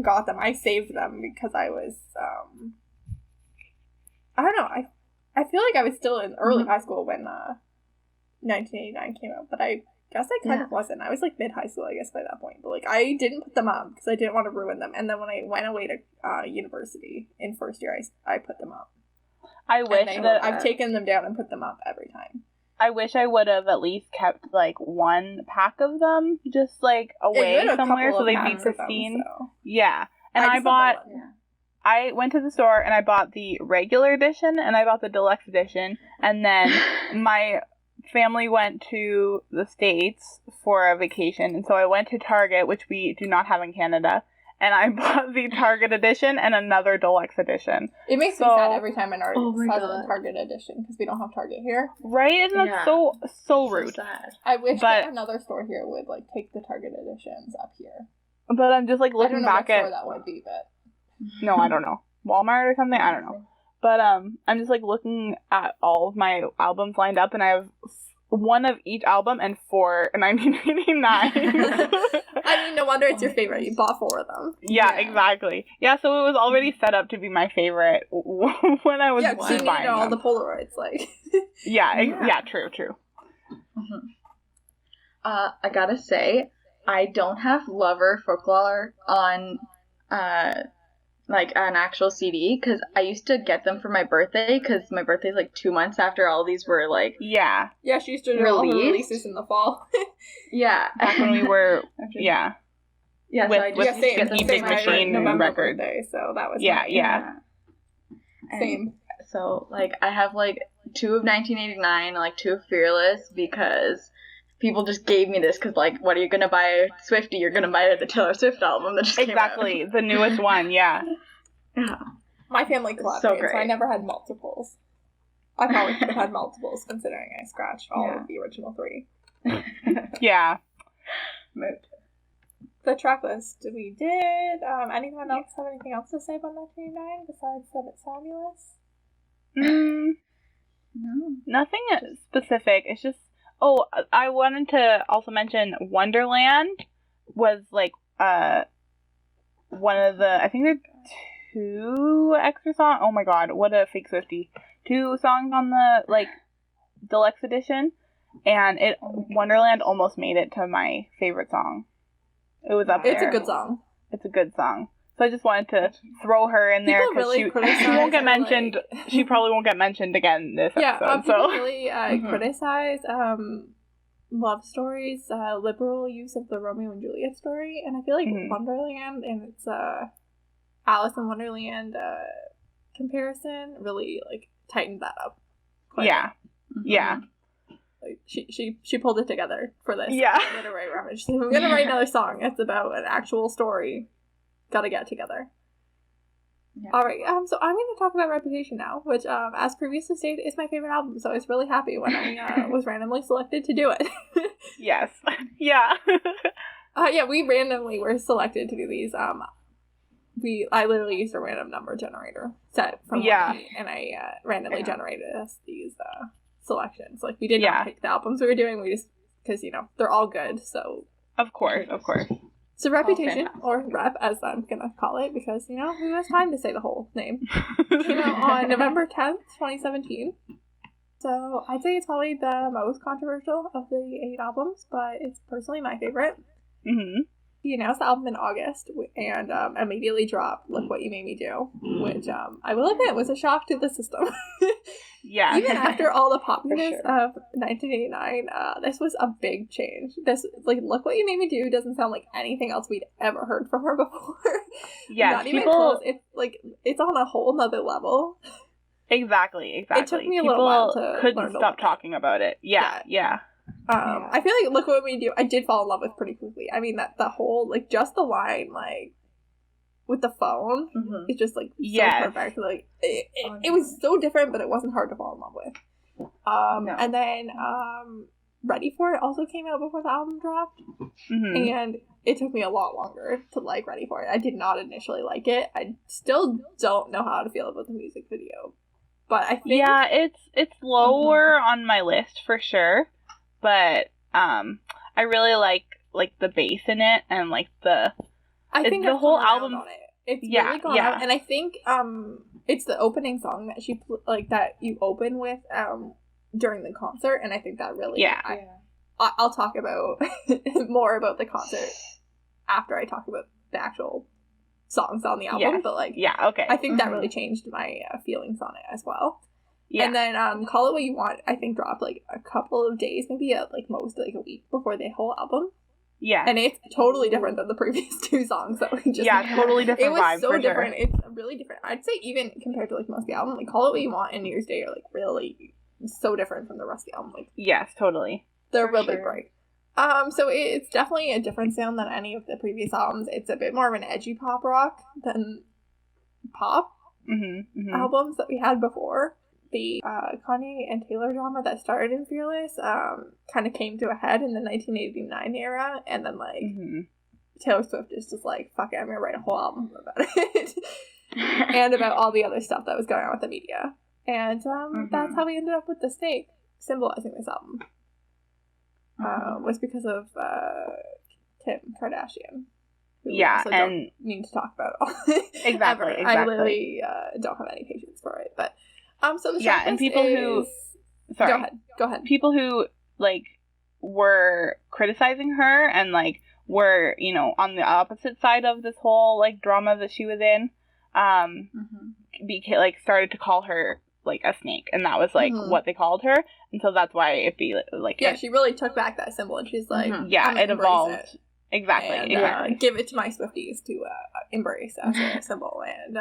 got them. I saved them because I was I don't know. I feel like I was still in early high school when 1989 came out, but I guess I kind of wasn't. I was like mid-high school, I guess, by that point. But like I didn't put them up because I didn't want to ruin them. And then when I went away to university in first year, I put them up. I wish that I've taken them down and put them up every time. I wish I would have at least kept like one pack of them, just like away somewhere so they'd be pristine. Them, so. Yeah, and I went to the store and I bought the regular edition and I bought the deluxe edition, and then my family went to the States for a vacation, and so I went to Target, which we do not have in Canada, and I bought the Target edition and another deluxe edition. It makes me sad every time an artist has a Target edition because we don't have Target here. Right? Isn't that so rude? Sad. I wish that another store here would like take the Target editions up here. But I'm just like looking back at what store that would be, but no, I don't know. Walmart or something? I don't know. But I'm just like looking at all of my albums lined up, and I have one of each album and 4 in 1989. I mean, no wonder it's your favorite. You bought 4 of them. Yeah, exactly. Yeah, so it was already set up to be my favorite when I was buying buying all the Polaroids, like. True. Mm-hmm. I gotta say, I don't have Lover folklore on like an actual CD, because I used to get them for my birthday, because my birthday's like 2 months after all these were like yeah, she used to do all her releases in the fall. Yeah, back when we were so I just get the Big Machine November birthday, so that was same. So like I have like 2 of 1989 and like 2 of Fearless, because people just gave me this, because like, what are you gonna buy Swiftie? You're gonna buy the Taylor Swift album that just came out. The newest one. Yeah. My family collaborated, so I never had multiples. I probably could have had multiples, considering I scratched all of the original 3. Yeah. The track list we did. Anyone else have anything else to say about 1989 besides that it's fabulous? No, nothing specific. It's just. Oh, I wanted to also mention Wonderland was like one of the, I think there are 2 extra songs. Oh my god, what a fake Swiftie. 2 songs on the like deluxe edition, and Wonderland almost made it to my favorite song. It was up there. It's a good song. It's a good song. So I just wanted to throw her in there, because she won't get mentioned. Like... she probably won't get mentioned again this episode. People really criticize love stories, liberal use of the Romeo and Juliet story, and I feel like Wonderland and its Alice in Wonderland comparison really like tightened that up. Yeah. Like she pulled it together for this literary rummage. So I'm gonna write another song. It's about an actual story. Gotta get together. Yeah. Alright, so I'm going to talk about Reputation now, which, as previously stated, is my favorite album, so I was really happy when I was randomly selected to do it. Yes. Yeah. We randomly were selected to do these. I literally used a random number generator set from me, and I randomly generated us these selections. Like, we did not pick the albums we were doing, we just, because, they're all good, so... Of course. So Reputation, or Rep, as I'm going to call it, because, who has time to say the whole name, came out on November 10th, 2017. So I'd say it's probably the most controversial of the 8 albums, but it's personally my favorite. Mm-hmm. He announced the album in August, and immediately dropped Look What You Made Me Do, which I will admit was a shock to the system. Yeah. Even after all the popularness of 1989, this was a big change. This, like, Look What You Made Me Do doesn't sound like anything else we'd ever heard from her before. Yeah, Not even close. It's on a whole nother level. Exactly. It took me a little while to couldn't stop talking about it. Yeah. I feel like Look What We Do, I did fall in love with pretty quickly. I mean, that the whole, like, just the line, like, with the phone, it's just, like, so perfect. Like, it was so different, but it wasn't hard to fall in love with. No. And then, Ready For It also came out before the album dropped, and it took me a lot longer to like Ready For It. I did not initially like it. I still don't know how to feel about the music video, but I think... Yeah, it's lower on my list, for sure. But I really like the bass in it, and like the the whole album on it. It's really gone out, and I think it's the opening song that she that you open with during the concert, and I think that really I'll talk about more about the concert after I talk about the actual songs on the album, but I think that really changed my feelings on it as well. Yeah. And then Call It What You Want, I think, dropped like a couple of days, maybe like most like a week before the whole album. Yeah. And it's totally different than the previous 2 songs that we just totally different vibe. It was so different. Sure. It's really different. I'd say even compared to like most of the album, like Call It What You Want and New Year's Day are like really so different from the rest of the album. Like, yes, totally. They're really bright. So it's definitely a different sound than any of the previous albums. It's a bit more of an edgy pop rock than pop albums that we had before. The Kanye and Taylor drama that started in Fearless kind of came to a head in the 1989 era, and then like Taylor Swift is just like, fuck it, I'm gonna write a whole album about it. And about all the other stuff that was going on with the media. And that's how we ended up with The Snake, symbolizing this album. was because of Kim Kardashian. Yeah, and don't need to talk about it exactly. I literally don't have any patience for it. But so the and people who go ahead. People who like were criticizing her and like were, you know, on the opposite side of this whole like drama that she was in, like started to call her like a snake, and that was like what they called her, and so that's why it be like she really took back that symbol, and she's like, it evolved. Exactly. And, give it to my Swifties to embrace as a symbol. And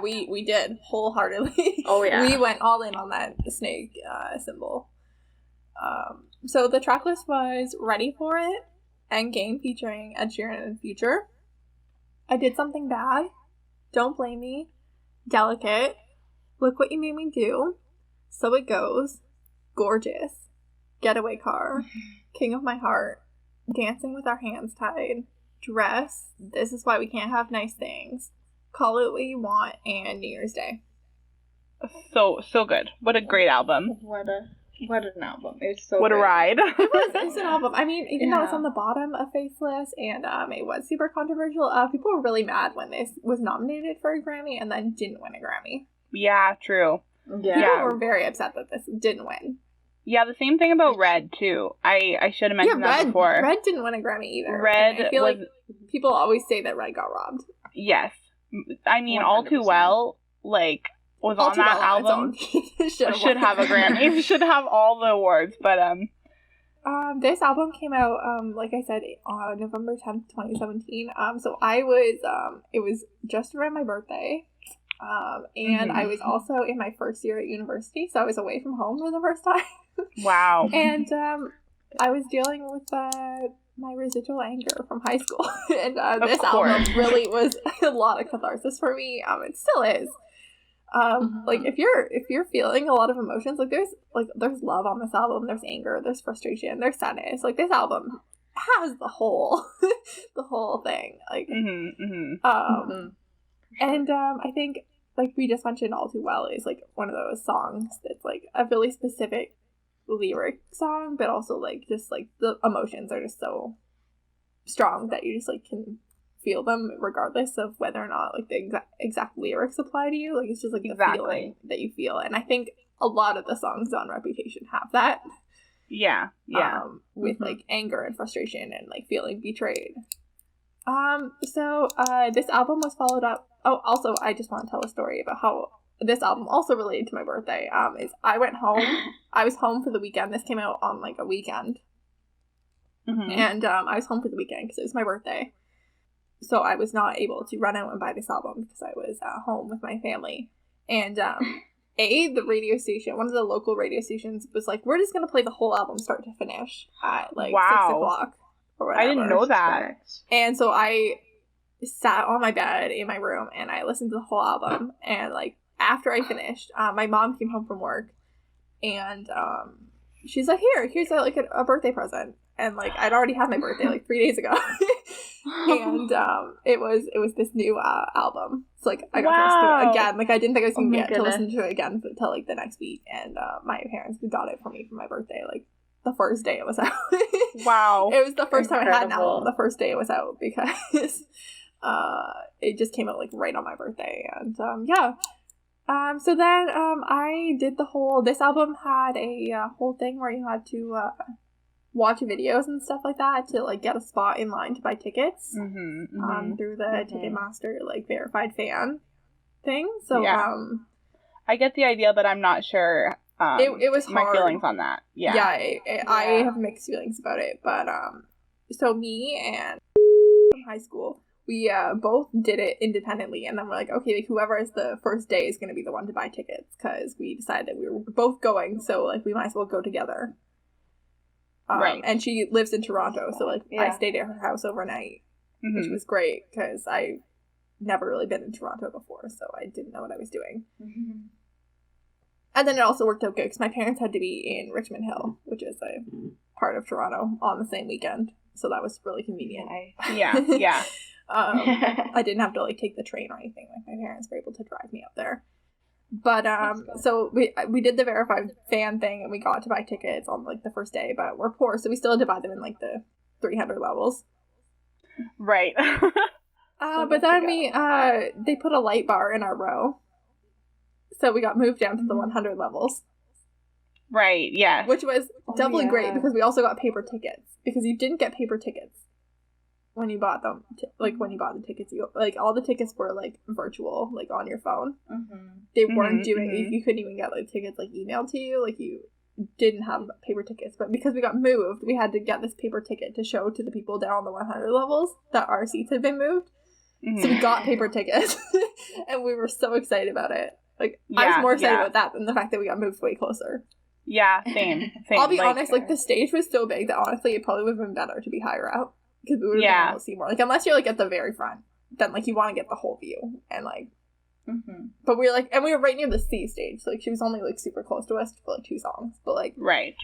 we did wholeheartedly. Oh yeah, we went all in on that snake symbol. So the track list was Ready for It, Endgame featuring Ed Sheeran and Future, I Did Something Bad, Don't Blame Me, Delicate, Look What You Made Me Do, So It Goes, Gorgeous, Getaway Car, King of My Heart, Dancing with Our Hands Tied, Dress, This Is Why We Can't Have Nice Things, Call It What You Want, and New Year's Day. So good. What a great album. What an album. It's so What great. A ride. It's an album. I mean, even though it's on the bottom of Faceless and it was super controversial, people were really mad when this was nominated for a Grammy and then didn't win a Grammy. Yeah, true. People were very upset that this didn't win. Yeah, the same thing about Red, too. I should have mentioned that before. Red didn't win a Grammy either. Red I feel like people always say that Red got robbed. Yes. I mean, 100%. All Too Well, like, was All on that album. Should have a Grammy. Should have all the awards, but, this album came out, like I said, on November 10th, 2017. So I was, it was just around my birthday. And I was also in my first year at university, so I was away from home for the first time. Wow. And I was dealing with my residual anger from high school, and this album really was a lot of catharsis for me. It still is. Like if you're feeling a lot of emotions, like there's love on this album, there's anger, there's frustration, there's sadness. Like this album has the whole thing. Like and I think, like we just mentioned, All Too Well is like one of those songs that's like a really specific lyric song, but also like just like the emotions are just so strong that you just like can feel them regardless of whether or not like the exact lyrics apply to you. Like it's just like the feeling that you feel, and I think a lot of the songs on Reputation have that. With like anger and frustration and like feeling betrayed. So this album was followed up. Oh, also, I just want to tell a story about how this album also related to my birthday. Is I went home. I was home for the weekend. This came out on like a weekend. And I was home for the weekend because it was my birthday. So I was not able to run out and buy this album because I was home with my family. And the radio station, one of the local radio stations, was like, we're just going to play the whole album start to finish at like 6 o'clock. Or whatever. I didn't know that. And so I sat on my bed in my room and I listened to the whole album. And like after I finished, my mom came home from work and she's like, here's a birthday present. And like I'd already had my birthday like 3 days ago. And it was this new album. So like I got to listen to it again. Like I didn't think I was gonna get to listen to it again until like the next week. And my parents got it for me for my birthday, like the first day it was out. Wow. It was the first time I had an album the first day it was out because it just came out like right on my birthday. And so then I did this album had a whole thing where you had to watch videos and stuff like that to like get a spot in line to buy tickets through the Ticketmaster like verified fan thing. So I get the idea, but I'm not sure it was my hard. Feelings on that. I have mixed feelings about it, but so me and from high school, we both did it independently, and then we're like, okay, like whoever is the first day is going to be the one to buy tickets, because we decided that we were both going, so like we might as well go together. Right. And she lives in Toronto, so like I stayed at her house overnight, which was great because I never really been in Toronto before, so I didn't know what I was doing. And then it also worked out good because my parents had to be in Richmond Hill, which is a part of Toronto, on the same weekend, so that was really convenient. I didn't have to like take the train or anything. Like my parents were able to drive me up there. But so we did the verified fan thing, and we got to buy tickets on like the first day, but we're poor, so we still had to buy them in like the 300 levels. Right. But then they put a light bar in our row, so we got moved down to the 100 levels. Right, yeah. Which was doubly great, because we also got paper tickets. Because you didn't get paper tickets when you bought them. When you bought the tickets, like, all the tickets were, like, virtual, like, on your phone. Mm-hmm. They weren't doing, you couldn't even get, like, tickets, like, emailed to you. Like, you didn't have paper tickets. But because we got moved, we had to get this paper ticket to show to the people down on the 100 levels that our seats had been moved. Mm-hmm. So we got paper tickets. And we were so excited about it. Like, I was more excited about that than the fact that we got moved way closer. Yeah, same. I'll be honest, like, the stage was so big that honestly it probably would have been better to be higher up, because we would have been able to see more. Like, unless you're, like, at the very front, then, like, you want to get the whole view, and, like, but we were, like, and we were right near the C stage, so, like, she was only, like, super close to us for, like, 2 songs, but, like, right.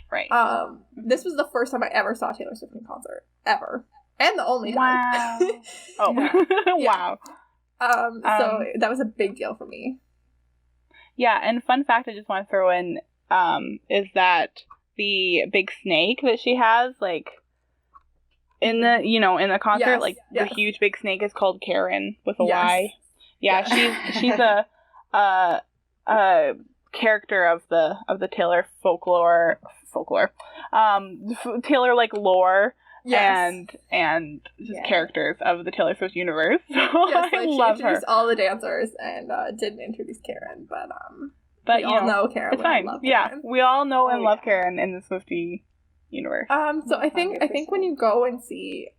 This was the first time I ever saw Taylor Swift in concert, ever, and the only time. Wow. Wow. So that was a big deal for me. Yeah, and fun fact I just want to throw in, is that the big snake that she has, like, in the concert, the huge big snake is called Karen with a Y. Yeah, she's a character of the Taylor folklore, Taylor, like, lore. Yes. And just characters of the Taylor Swift universe. So I love her. She introduced all the dancers and didn't introduce Karen, but we all know Karen. It's fine. We all know and love Karen in the Swiftie universe. So I think when you go and see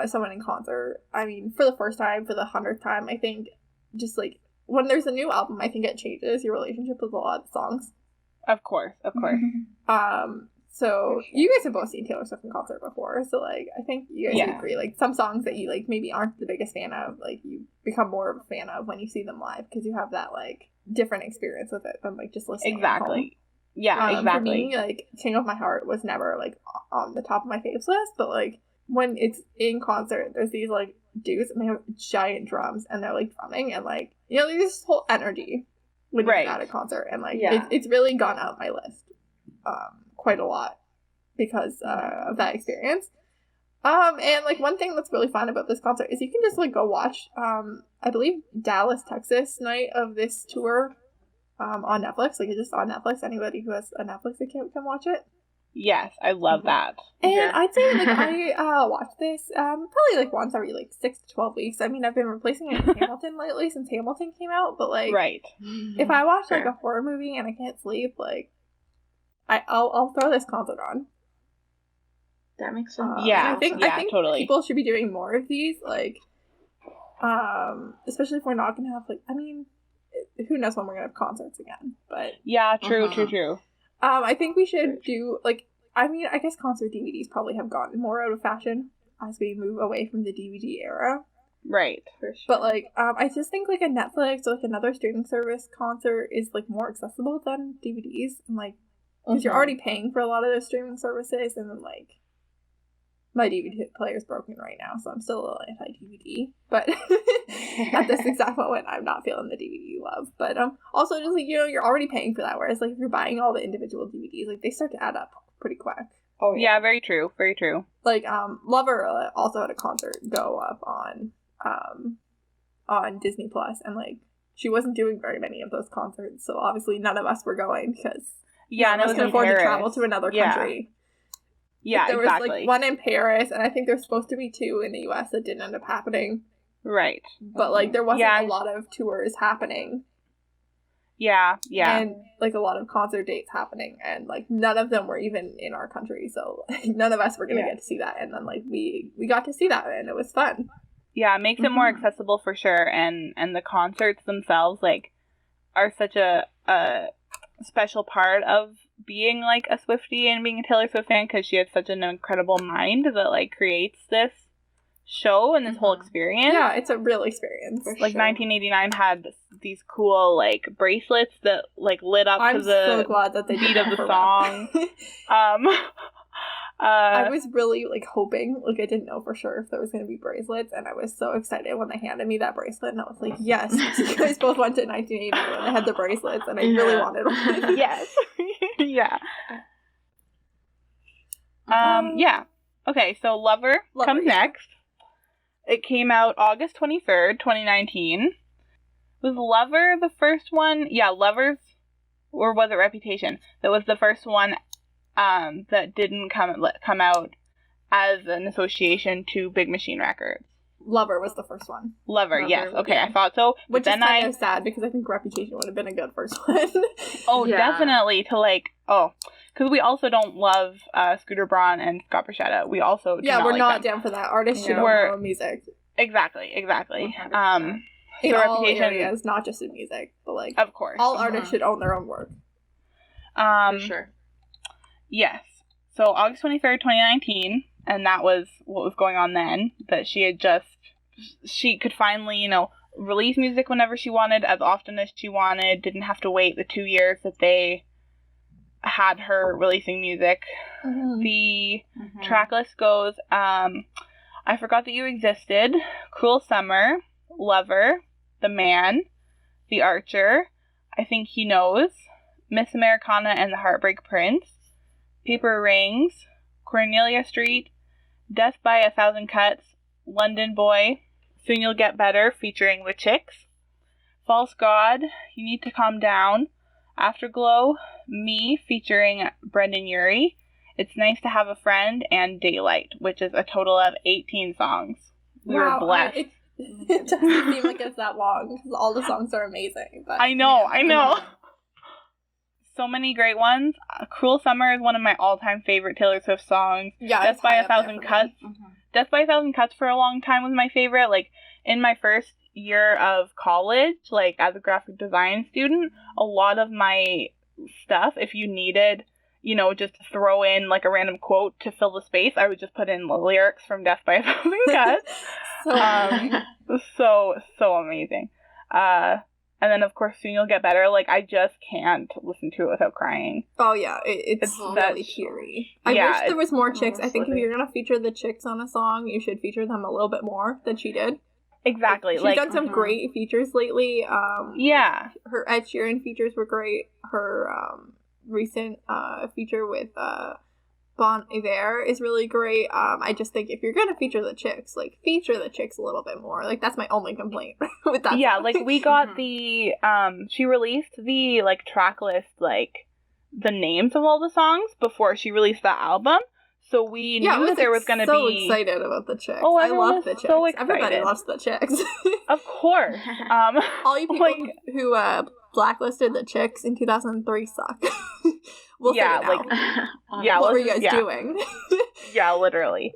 someone in concert, I mean, for the first time, for the 100th time, I think just like when there's a new album, I think it changes your relationship with a lot of the songs. Of course. So you guys have both seen Taylor Swift in concert before, so like I think you guys would agree, like some songs that you like maybe aren't the biggest fan of, like you become more of a fan of when you see them live, because you have that like different experience with it than like just listening. Exactly. Yeah, exactly. For me, like King of My Heart was never like on the top of my faves list, but like when it's in concert, there's these like dudes and they have giant drums and they're like drumming and like there's this whole energy when you're at a concert, and like it's really gone up my list quite a lot because of that experience. And like one thing that's really fun about this concert is you can just like go watch I believe Dallas, Texas night of this tour on Netflix. Like it's just on Netflix. Anybody who has a Netflix account can watch it. Yes, I love that. And I'd say like I watch this probably like once every like 6 to 12 weeks. I mean, I've been replacing it with Hamilton lately since Hamilton came out, but like if I watch like a horror movie and I can't sleep, like I'll throw this concert on. That makes sense. I think totally. People should be doing more of these, like, especially if we're not gonna have like, I mean, who knows when we're gonna have concerts again? But true. I think we should do like, I mean, I guess concert DVDs probably have gotten more out of fashion as we move away from the DVD era. Right. For sure. But like, I just think like a Netflix or like another streaming service concert is like more accessible than DVDs, and like. Because you're already paying for a lot of those streaming services, and then, like, my DVD player's broken right now, so I'm still a little anti-DVD. But at this exact moment, I'm not feeling the DVD love. But also, just, like, you're already paying for that, whereas, like, if you're buying all the individual DVDs, like, they start to add up pretty quick. Oh, yeah, very true. Very true. Like, Lover also had a concert go up on Disney Plus, and, like, she wasn't doing very many of those concerts, so obviously none of us were going, because... Yeah, and I was can afford to travel to another country. Yeah, there exactly. was like one in Paris, and I think there's supposed to be 2 in the US that didn't end up happening. Right. But like there wasn't a lot of tours happening. Yeah. And like a lot of concert dates happening, and like none of them were even in our country, so none of us were gonna get to see that. And then like we got to see that, and it was fun. Yeah, it makes it more accessible for sure, and the concerts themselves like are such a special part of being like a Swiftie and being a Taylor Swift fan, because she has such an incredible mind that like creates this show and this whole experience. Yeah, it's a real experience. Like 1989 had these cool like bracelets that like lit up to the so glad that they beat of the song. I was really, like, hoping, like, I didn't know for sure if there was going to be bracelets, and I was so excited when they handed me that bracelet, and I was like, yes, you guys both went to 1980 when they had the bracelets, and I really wanted one. Yes. Yeah. Yeah. Okay, so Lover comes next. It came out August 23rd, 2019. Was Lover the first one? Yeah, Lover's, or was it Reputation? That was the first one that didn't come out as an association to Big Machine Records. Lover was the first one. Lover, yes. Okay, I thought so. Which is kind of sad, because I think Reputation would have been a good first one. Oh, definitely. Because we also don't love Scooter Braun and Scott Borchetta. We also do we're not them. down for that. Artists should own their own music. Exactly. In all areas, not just in music, but, like, of course, all artists should own their own work. For sure. Yes. So August 23rd, 2019, and that was what was going on then, that she could finally, release music whenever she wanted, as often as she wanted, didn't have to wait the 2 years that they had her releasing music. Mm-hmm. The track list goes, I Forgot That You Existed, Cruel Summer, Lover, The Man, The Archer, I Think He Knows, Miss Americana and the Heartbreak Prince, Paper Rings, Cornelia Street, Death by a Thousand Cuts, London Boy, Soon You'll Get Better featuring The Chicks, False God, You Need to Calm Down, Afterglow, Me featuring Brendan Urie, It's Nice to Have a Friend, and Daylight, which is a total of 18 songs. We were blessed. It doesn't seem like it's that long, because all the songs are amazing. But I know. So many great ones. Cruel Summer is one of my all-time favorite Taylor Swift songs. Yeah, Death by a Thousand Cuts. Death by a Thousand Cuts for a long time was my favorite. Like, in my first year of college, like, as a graphic design student, a lot of my stuff, if you needed, just to throw in, like, a random quote to fill the space, I would just put in the lyrics from Death by a Thousand Cuts. So amazing. And then, of course, Soon You'll Get Better. Like, I just can't listen to it without crying. Oh, yeah. It's really teary. I wish there was more Chicks. I think if you're going to feature the Chicks on a song, you should feature them a little bit more than she did. Exactly. She's done some great features lately. Her Ed Sheeran features were great. Her recent feature with Bon Iver is really great. I just think if you're gonna feature the Chicks, like, feature the Chicks a little bit more. Like, that's my only complaint with that. Yeah, song. like, we got the she released the, like, track list, like, the names of all the songs before she released the album. So we knew that there was going to be... so excited about the Chicks. Oh, I love the Chicks. So excited. Everybody loves the Chicks. Of course. All you people who blacklisted the Chicks in 2003 suck. We'll say it now. What were you guys doing? Yeah, literally.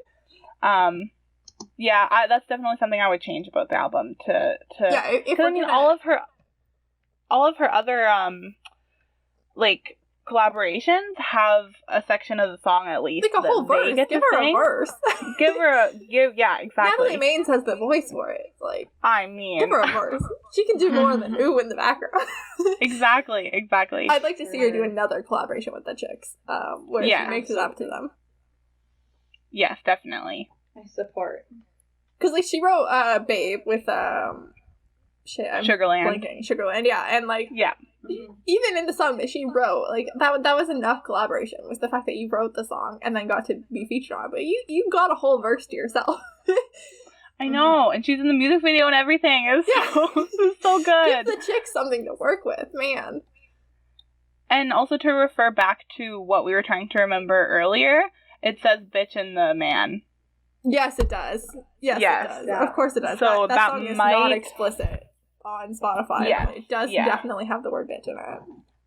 That's definitely something I would change about the album all of her other like collaborations have a section of the song at least. Like a whole verse. Give her a verse. Yeah, exactly. Natalie Maines has the voice for it. Like, I mean, give her a verse. She can do more than ooh in the background. Exactly. I'd like to see her do another collaboration with the Chicks, where she makes it up to them. Yes, definitely. I support. Because, like, she wrote Babe with Sugarland, yeah, and, like, even in the song that she wrote, like, that was enough collaboration, was the fact that you wrote the song and then got to be featured on it, but you got a whole verse to yourself. I know, and she's in the music video and everything. It's so good. Give the Chicks something to work with, man. And also to refer back to what we were trying to remember earlier, it says bitch in the man. Yes, it does. Yes, it does. Yeah. Of course it does. So that song is not explicit on Spotify. Yeah. But it does definitely have the word bitch in it.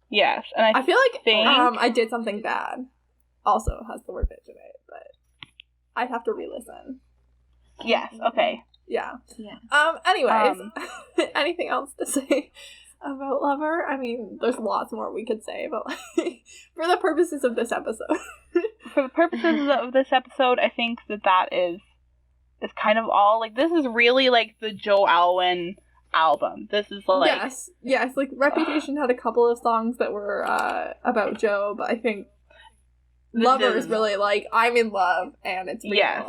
Yes. And I feel like I Did Something Bad also has the word bitch in it, but I'd have to re-listen. Yes, okay. Yeah. Anyways, anything else to say about Lover? I mean, there's lots more we could say, but like, for the purposes of this episode. For the purposes of this episode, I think that is kind of all. Like, this is really, like, the Joe Alwyn album. This is, like... Yes, like, Reputation had a couple of songs that were about Joe, but I think Lover's really like, I'm in love, and it's real, yes.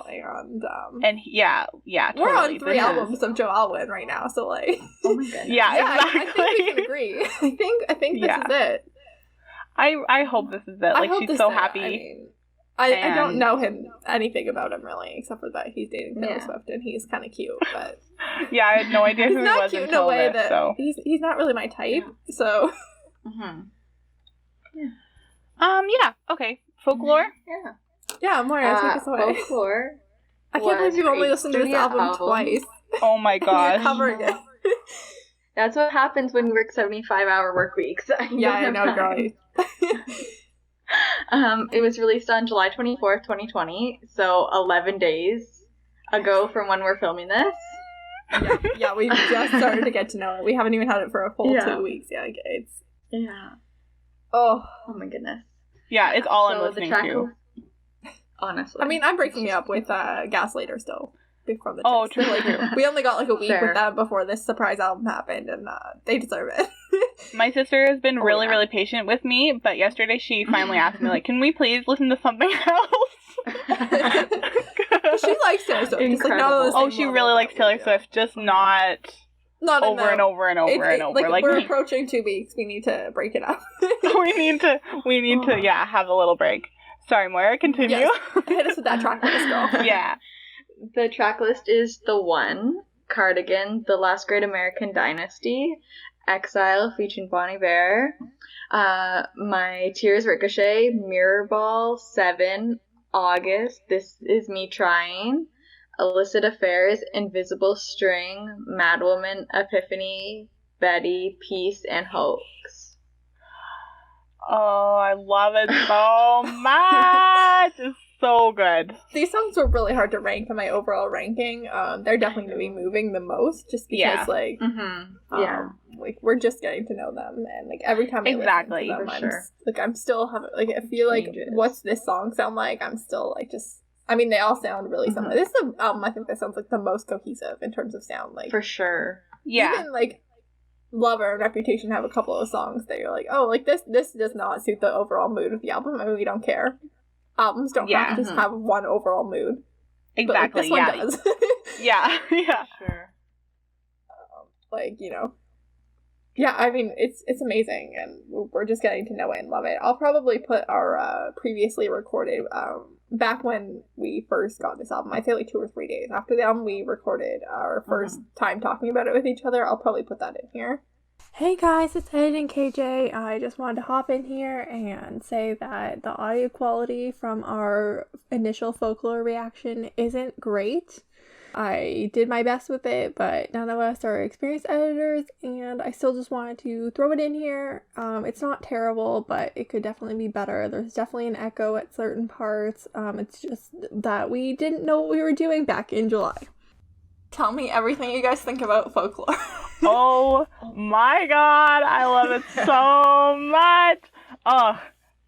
And yeah, we're on 3 albums of Joe Alwyn right now, so like, oh my goodness. Yeah, exactly. I think we can agree. I think this is it. I hope this is it. Like, she's so happy. I don't know anything about him really, except for that he's dating Taylor Swift and he's kind of cute, but yeah, I had no idea who he was cute until in a way this. that So he's not really my type. So yeah, okay, folklore. Yeah, Moira, take us away. Folklore. I can't believe you've only listened to this album twice. Oh my gosh. You're covering it. That's what happens when you work 75-hour work weeks. Yeah, I know, girl. It was released on July 24th, 2020, so 11 days ago from when we're filming this. Yeah, we just started to get to know it. We haven't even had it for a full 2 weeks. Yeah, it's... Yeah. Oh my goodness. Yeah, it's all I'm listening to. Honestly. I mean, I'm breaking up with Gaslighter still. From the true. We only got like a week with them before this surprise album happened, and they deserve it. My sister has been really patient with me, but yesterday she finally asked me, like, can we please listen to something else? She likes Taylor Swift. She really likes Taylor Swift, just not over and over and over and over. Like we're approaching 2 weeks. We need to break it up. we need to have a little break. Sorry, Moira, continue. Yes. Hit us with that track list, girl. Yeah. The track list is The One, Cardigan, The Last Great American Dynasty, Exile featuring Bon Iver, My Tears Ricochet, Mirrorball, 7, August, This Is Me Trying, Illicit Affairs, Invisible String, Madwoman, Epiphany, Betty, Peace, and Hoax. Oh, I love it so much! It's so good. These songs were really hard to rank in my overall ranking. They're definitely going to be moving the most, just because, like, like, we're just getting to know them, and, like, every time I listen to them, I'm still having, like, I feel like, what's this song sound like? I'm still, like, just, I mean, they all sound really similar. This is the album I think that sounds, like, the most cohesive in terms of sound, like. For sure. Yeah. Even, like, Lover and Reputation have a couple of songs that you're like, oh, like, this does not suit the overall mood of the album, I really don't care. Albums don't have to just have one overall mood. Exactly, but, like, this one does. Yeah. Sure. Like, you know. Yeah, I mean, it's amazing, and we're just getting to know it and love it. I'll probably put our previously recorded, back when we first got this album, I'd say like 2 or 3 days after the album, we recorded our first time talking about it with each other. I'll probably put that in here. Hey guys, it's Ed and KJ. I just wanted to hop in here and say that the audio quality from our initial folklore reaction isn't great. I did my best with it, but none of us are experienced editors, and I still just wanted to throw it in here. It's not terrible, but it could definitely be better. There's definitely an echo at certain parts. It's just that we didn't know what we were doing back in July. Tell me everything you guys think about folklore. Oh my god, I love it so much.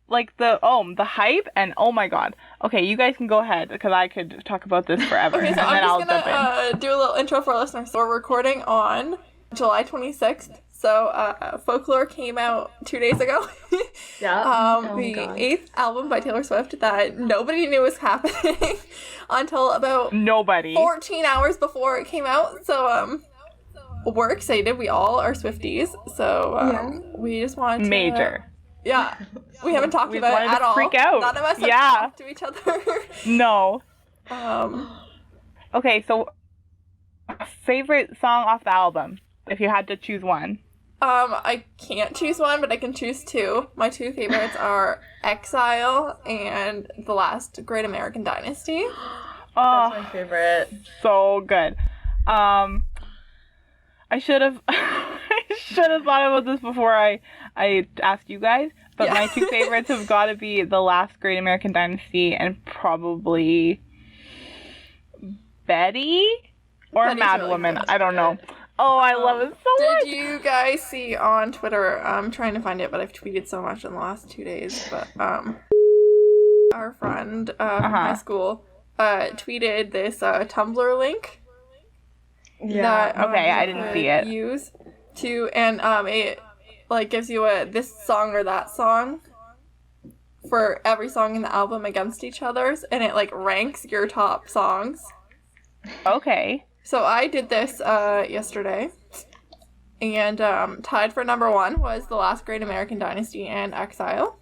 Like the hype, and oh my god. Okay, you guys can go ahead, because I could talk about this forever. Okay, so I'm just gonna do a little intro for our listeners. So we're recording on July 26th. So Folklore came out 2 days ago. Yeah. The 8th album by Taylor Swift that nobody knew was happening until about 14 hours before it came out. So we're excited. We all are Swifties. So we just wanted to... Major. Yeah. We haven't talked about it at all. Freak out. None of us have talked to each other. No. Okay, so favorite song off the album, if you had to choose one. I can't choose one, but I can choose 2. My 2 favorites are Exile and The Last Great American Dynasty. That's my favorite. So good. I should have thought about this before I asked you guys, but my 2 favorites have got to be The Last Great American Dynasty and probably Betty or Madwoman. Really, I don't know. Oh, I love it so much. Did you guys see on Twitter, I'm trying to find it, but I've tweeted so much in the last 2 days, but our friend from high school tweeted this Tumblr link. Yeah. That, okay, I didn't see it. Use to, and it like gives you a this song or that song, for every song in the album against each other's, and it like ranks your top songs. Okay. So I did this yesterday, and tied for number 1 was The Last Great American Dynasty and Exile.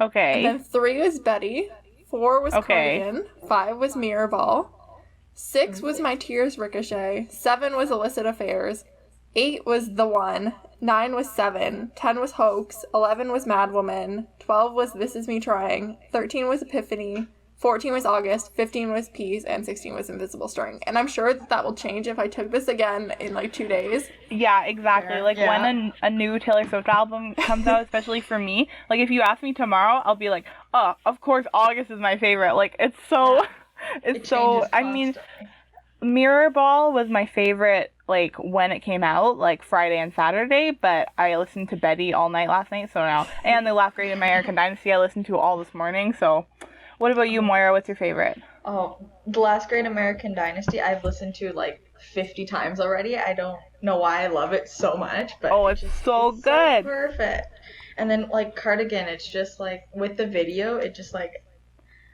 Okay. And then 3 was Betty, 4 was Cardigan, 5 was Mirror Ball, 6 was My Tears Ricochet, 7 was Illicit Affairs, 8 was The One, 9 was 7, 10 was Hoax, 11 was Mad Woman, 12 was This Is Me Trying, 13 was Epiphany, 14 was August, 15 was Peace, and 16 was Invisible String. And I'm sure that will change if I took this again in like 2 days. Yeah, exactly. Like when a new Taylor Swift album comes out, especially for me, like if you ask me tomorrow, I'll be like, oh, of course August is my favorite. Like it's so, it's so, I mean, Mirror Ball was my favorite like when it came out, like Friday and Saturday, but I listened to Betty all night last night, so now, and The Last Great American Dynasty I listened to all this morning, so. What about you, Moira? What's your favorite? Oh, The Last Great American Dynasty I've listened to like 50 times already. I don't know why I love it so much, but it's so good. So perfect. And then like Cardigan, it's just like with the video, it just like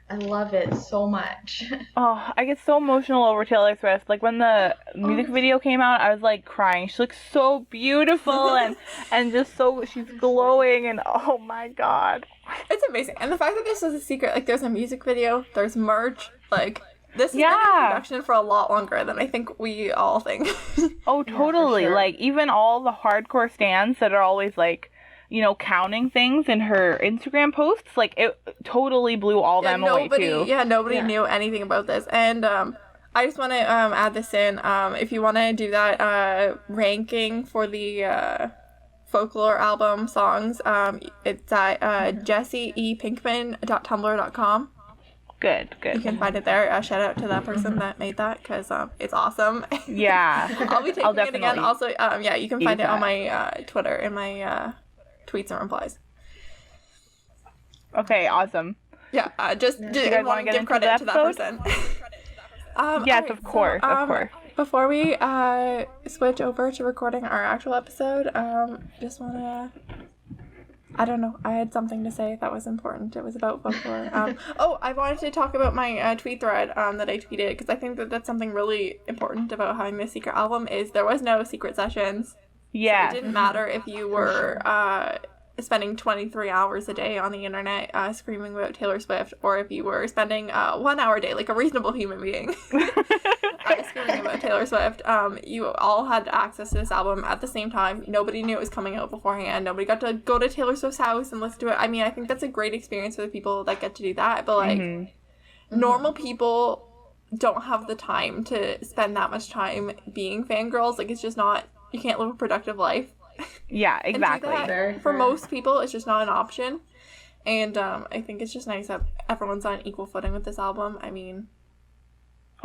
I love it so much. Oh, I get so emotional over Taylor Swift. Like when the music video came out, I was like crying. She looks so beautiful and just so she's glowing and oh my god. It's amazing. And the fact that this was a secret, like there's a music video, there's merch, like this has been in production for a lot longer than I think we all think. Oh, totally. Sure. Like even all the hardcore stans that are always like, you know, counting things in her Instagram posts, like it totally blew all them away too. Yeah, nobody knew anything about this. And I just want to add this in. If you want to do that ranking for the folklore album songs, it's at jessieepinkman.tumblr.com. Good. You can find it there. Shout out to that person that made that because it's awesome. Yeah. I'll be taking it again. Also, you can find it on my Twitter in my tweets and replies. Okay, awesome. Yeah, just do you guys want to give credit to that person? Yes, of course. Before we switch over to recording our actual episode, just want to... I don't know. I had something to say that was important. It was about folklore. I wanted to talk about my tweet thread that I tweeted because I think that that's something really important about having this secret album is there was no secret sessions. Yeah. So it didn't matter if you were spending 23 hours a day on the internet screaming about Taylor Swift or if you were spending 1 hour a day like a reasonable human being screaming about Taylor Swift. You all had access to this album at the same time. Nobody knew it was coming out beforehand. Nobody got to go to Taylor Swift's house and listen to it. I mean, I think that's a great experience for the people that get to do that, but like normal people don't have the time to spend that much time being fangirls. Like it's just not, you can't live a productive life. Yeah, exactly. For most people, it's just not an option. And I think it's just nice that everyone's on equal footing with this album. I mean...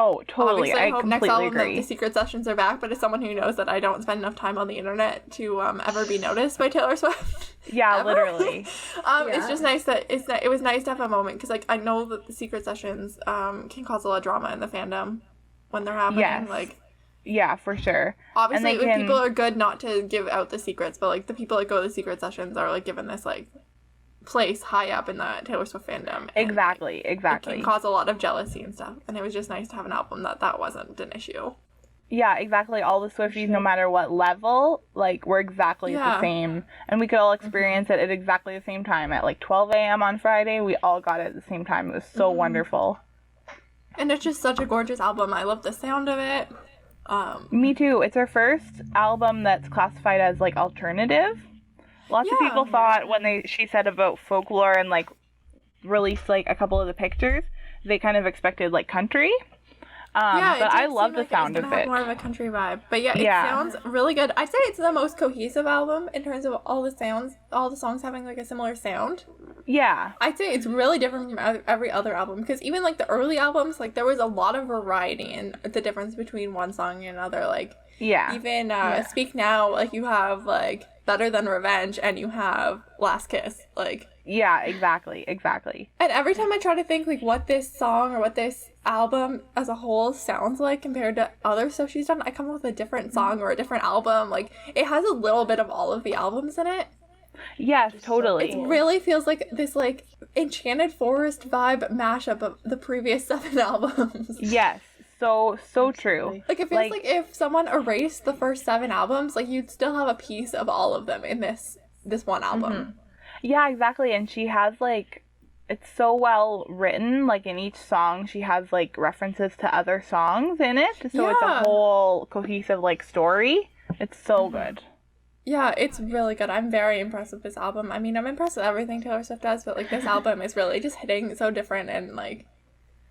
Oh, totally. I hope completely next album agree. that the secret sessions are back, but as someone who knows that I don't spend enough time on the internet to ever be noticed by Taylor Swift. Yeah, literally. It's just nice that it was nice to have a moment, because like I know that the secret sessions can cause a lot of drama in the fandom when they're happening. Yes. Like... Yeah, for sure. Obviously, people are good not to give out the secrets, but, like, the people that go to the secret sessions are, like, given this, like, place high up in the Taylor Swift fandom. Exactly. It can cause a lot of jealousy and stuff, and it was just nice to have an album that wasn't an issue. Yeah, exactly. All the Swifties, no matter what level, like, we're exactly the same. And we could all experience it at exactly the same time. At, like, 12 a.m. on Friday, we all got it at the same time. It was so wonderful. And it's just such a gorgeous album. I love the sound of it. Me too. It's her first album that's classified as like alternative. Lots of people thought when she said about folklore and like released like a couple of the pictures, they kind of expected like country. But I love the sound of it. More of a country vibe. But it sounds really good. I'd say it's the most cohesive album in terms of all the songs having like a similar sound. Yeah. I'd say it's really different from every other album because even like the early albums, like there was a lot of variety in the difference between one song and another. Like even Speak Now, like you have like Better Than Revenge and you have Last Kiss. Like yeah, exactly. And every time I try to think like what this song or what this album as a whole sounds like compared to other stuff she's done, I come up with a different song or a different album. Like it has a little bit of all of the albums in it. Yes, totally. It really feels like this, like, Enchanted Forest vibe mashup of the previous 7 albums. Yes, so true. Like, it feels like if someone erased the first 7 albums, like, you'd still have a piece of all of them in this one album. Mm-hmm. Yeah, exactly. And she has, like, it's so well written. Like, in each song, she has, like, references to other songs in it. So it's a whole cohesive, like, story. It's so good. Yeah, it's really good. I'm very impressed with this album. I mean, I'm impressed with everything Taylor Swift does, but, like, this album is really just hitting so different and, like...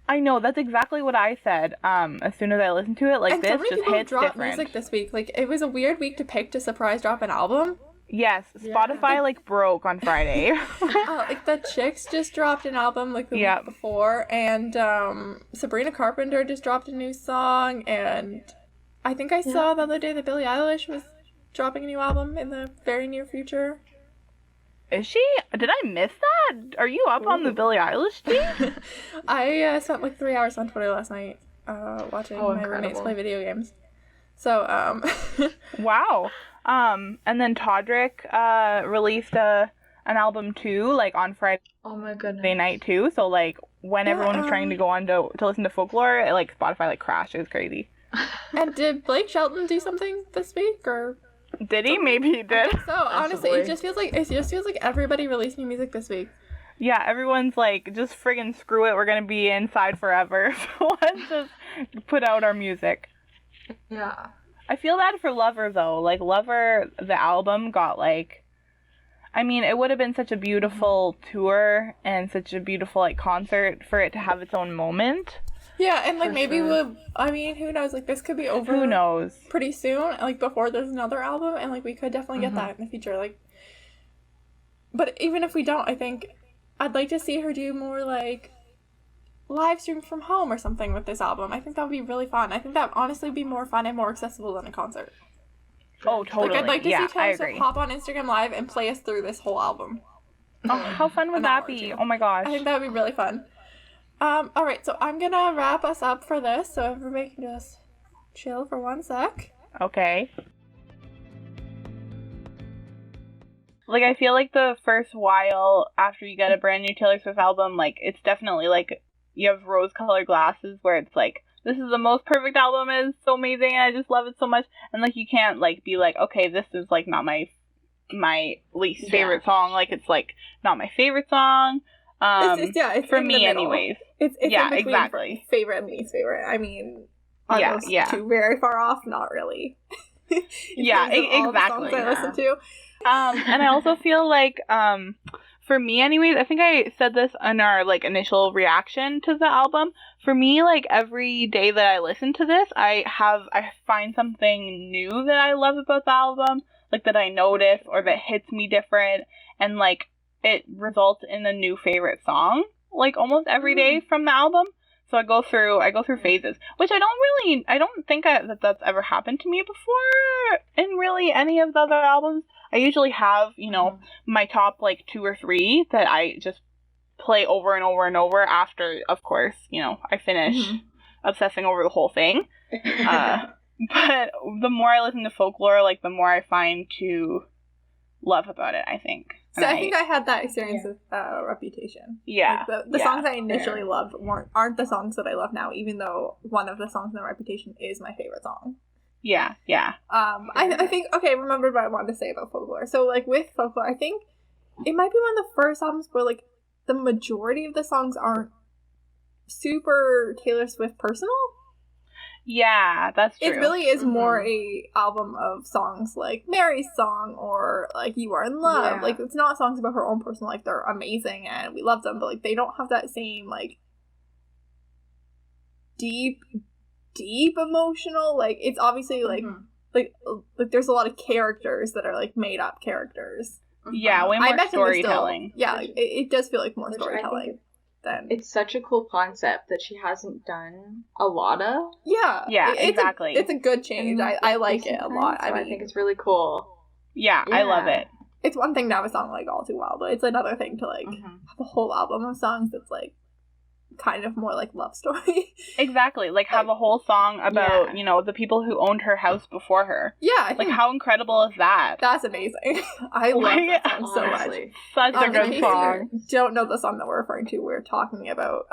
I know, that's exactly what I said. As soon as I listened to it, like, this just hits different. Music this week. Like, it was a weird week to pick to surprise drop an album. Yes, Spotify, like, broke on Friday. Like, the Chicks just dropped an album, like, the week before, and Sabrina Carpenter just dropped a new song, and I think I saw the other day that Billie Eilish was dropping a new album in the very near future. Is she? Did I miss that? Are you up on the Billie Eilish team? I spent, like, 3 hours on Twitter last night watching my roommates play video games. So, Wow. And then Todrick released an album too, like on Friday night too. So like when everyone was trying to go on to listen to folklore, like Spotify like crashed. It was crazy. And did Blake Shelton do something this week, or did he? Maybe he did. So honestly, it just feels like everybody released new music this week. Yeah, everyone's like, just friggin' screw it. We're gonna be inside forever. So let's just put out our music. Yeah. I feel bad for Lover, though. Like, Lover, the album, got, like... I mean, it would have been such a beautiful tour and such a beautiful, like, concert for it to have its own moment. Yeah, and, like, maybe we'll... I mean, who knows? Like, this could be over... Who knows? Pretty soon, like, before there's another album, and, like, we could definitely get that in the future, like... But even if we don't, I think I'd like to see her do more, like... live stream from home or something with this album. I think that would be really fun. I think that would honestly be more fun and more accessible than a concert. Oh, totally. Like, I'd like to see Taylor Swift hop on Instagram Live and play us through this whole album. Oh, how fun would that be? Oh my gosh. I think that would be really fun. Alright, so I'm gonna wrap us up for this, so everybody can just chill for 1 sec. Okay. Like, I feel like the first while after you get a brand new Taylor Swift album, like, it's definitely, like, you have rose-colored glasses where it's like, this is the most perfect album, and it's so amazing, and I just love it so much. And, like, you can't, like, be like, okay, this is, like, not my least favorite song. Like, it's, like, not my favorite song. It's for me, anyways. It's yeah, exactly. Favorite and least favorite. I mean, are those two very far off? Not really. Yeah, exactly. I listen to. And I also feel like, for me anyways, I think I said this in our, like, initial reaction to the album. For me, like, every day that I listen to this, I find something new that I love about the album, like, that I notice or that hits me different, and, like, it results in a new favorite song, like, almost every day from the album. So I go through phases, which I don't think that's ever happened to me before in really any of the other albums. I usually have, you know, my top, like, 2 or 3 that I just play over and over and over after, of course, you know, I finish obsessing over the whole thing. But the more I listen to folklore, like, the more I find to love about it, I think. So I think I had that experience with Reputation. Yeah. Like the songs I initially loved aren't the songs that I love now, even though one of the songs in Reputation is my favorite song. Yeah. I think, okay, remembered what I wanted to say about folklore. So, like, with folklore, I think it might be one of the first albums where, like, the majority of the songs aren't super Taylor Swift personal. Yeah, that's true. It really is more a album of songs like Mary's Song or, like, You Are in Love. Yeah. Like, it's not songs about her own personal life. They're amazing and we love them, but, like, they don't have that same, like, deep emotional, like, it's obviously, like, like there's a lot of characters that are, like, made up characters. Yeah, way more storytelling. It does feel like more storytelling. It's such a cool concept that she hasn't done a lot of. Yeah, exactly. It's a good change. I like it a lot. I think it's really cool. Yeah, I love it. It's one thing to have a song like All Too Well, but it's another thing to, like, have a whole album of songs that's, like, kind of more like love story. Exactly. Like, have a whole song about, you know, the people who owned her house before her. Yeah. Like, how incredible is that? That's amazing. I love that song so much. Such a good song. Don't know the song that we're referring to. We're talking about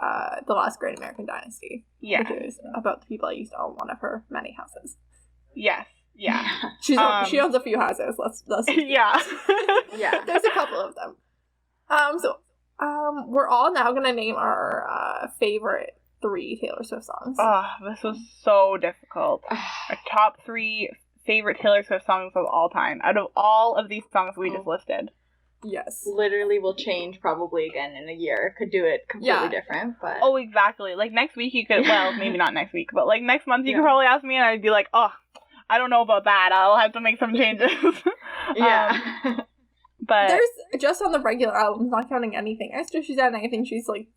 The Last Great American Dynasty. Yeah. Which is about the people that used to own one of her many houses. Yes. Yeah. She owns a few houses. Let's yeah. Yeah. There's a couple of them. We're all now gonna name our favorite 3 Taylor Swift songs. Oh, this was so difficult. Our top 3 favorite Taylor Swift songs of all time. Out of all of these songs we just listed. Yes. Literally will change probably again in a year. Could do it completely different, but... Oh, exactly. Like, next week you could... Well, maybe not next week, but, like, next month you could probably ask me and I'd be like, oh, I don't know about that. I'll have to make some changes. Yeah. But... There's, just on the regular albums, not counting anything extra she's done, anything she's, like,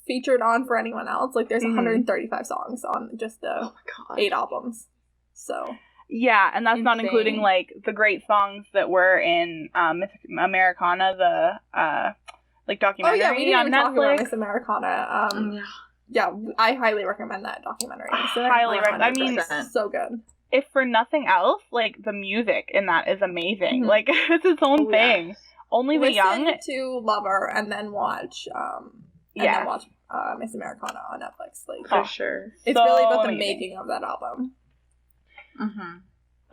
featured on for anyone else, like, there's 135 songs on just the 8 albums. So... Yeah, and that's not including, like, the great songs that were in Miss Americana, the, like, documentary we didn't on even Netflix. talk about Miss Americana. Yeah, I highly recommend that documentary. Highly recommend. I mean, so good. If for nothing else, like, the music in that is amazing. Like, it's its own thing. Yeah. Only the Young. Listen to Lover and then watch, then watch Miss Americana on Netflix. Like, for sure. It's so really about the making of that album. Mm-hmm.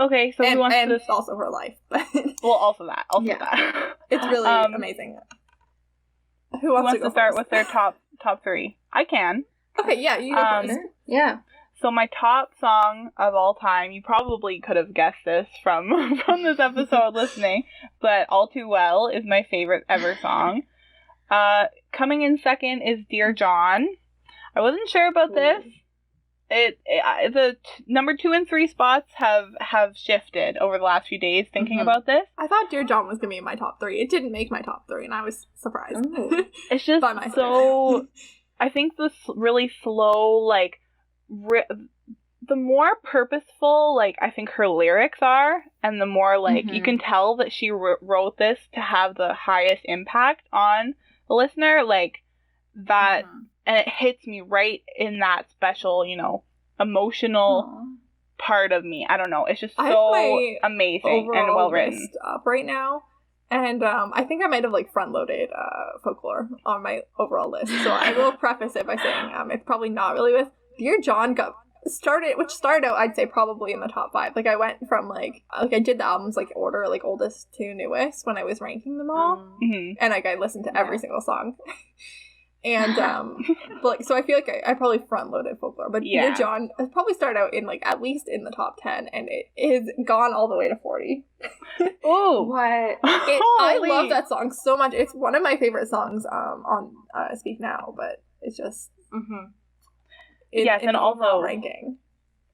Okay, so who wants to... And also her life. But well, also that. That. It's really amazing. Who wants to start with their top 3? I can. Okay, yeah, you go first. Yeah. So my top song of all time, you probably could have guessed this from this episode listening, but All Too Well is my favorite ever song. Coming in second is Dear John. I wasn't sure about this. The number 2 and 3 spots have shifted over the last few days thinking about this. I thought Dear John was going to be in my top 3. It didn't make my top 3, and I was surprised. It's just so... I think this really slow, like... the more purposeful, like, I think her lyrics are, and the more, like, you can tell that she wrote this to have the highest impact on the listener, like, that... And it hits me right in that special, you know, emotional part of me. I don't know. It's just so amazing and well written. Up right now, and I think I might have like front loaded folklore on my overall list. So I will preface it by saying it's probably not really with Dear John started out I'd say probably in the top 5. Like I went from like I did the albums like order like oldest to newest when I was ranking them all, and like I listened to every single song. And, but, like, so I feel like I probably front-loaded folklore, but Dear John has probably started out in, like, at least in the top 10, and it is gone all the way to 40. Oh, what? I love that song so much. It's one of my favorite songs on Speak Now, but it's just... Yes, and also... ranking.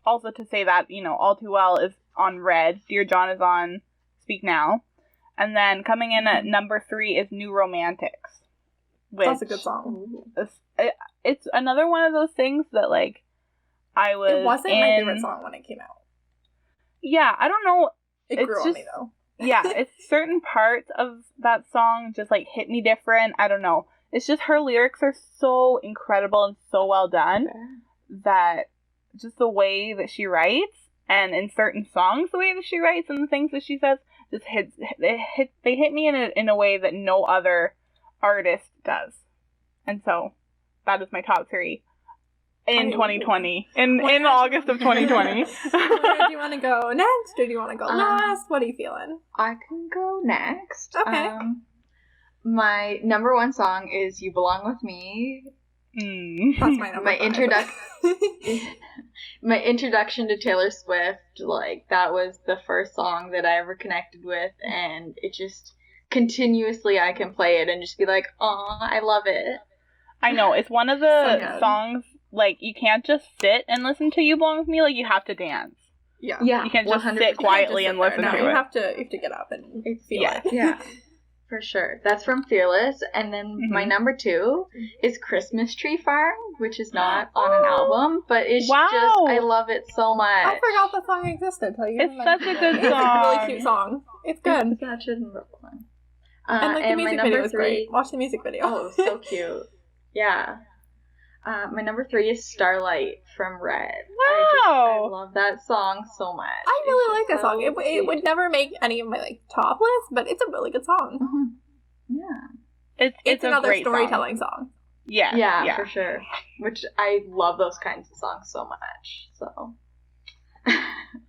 Also to say that, you know, All Too Well is on Red, Dear John is on Speak Now, and then coming in at number 3 is New Romantics. That's a good song. It's another one of those things that, like, I was It wasn't my favorite song when it came out. Yeah, I don't know. It grew on me, though. Yeah, it's certain parts of that song just, like, hit me different. I don't know. It's just her lyrics are so incredible and so well done that just the way that she writes, and in certain songs the way that she writes and the things that she says, just they hit me in a way that no other artist does. And so that is my top 3 in 2020 in August of 2020. Where do you want to go next, or do you want to go last? What are you feeling? I can go next. Okay. My number 1 song is You Belong With Me. That's my number 5. My introduction to Taylor Swift, like, that was the first song that I ever connected with, and it just continuously I can play it and just be like, "Aw, I love it." I know, it's one of the songs, like, you can't just sit and listen to You Belong With Me, like, you have to dance. Yeah. You can't just sit quietly and listen to it. You have to get up and feel it. Yeah. For sure. That's from Fearless. And then my number 2 is Christmas Tree Farm, which is not on an album, but it's just, I love it so much. I forgot the song existed. It's such a good song. It's a really cute song. It's good. It's such a good one. And like the music video is great. Watch the music video. Oh, so cute. Yeah. My number 3 is Starlight from Red. Wow! I love that song so much. I really like that song. It would never make any of my like top lists, but it's a really good song. Mm-hmm. Yeah. It's another storytelling song. Yeah, for sure. Which I love those kinds of songs so much. So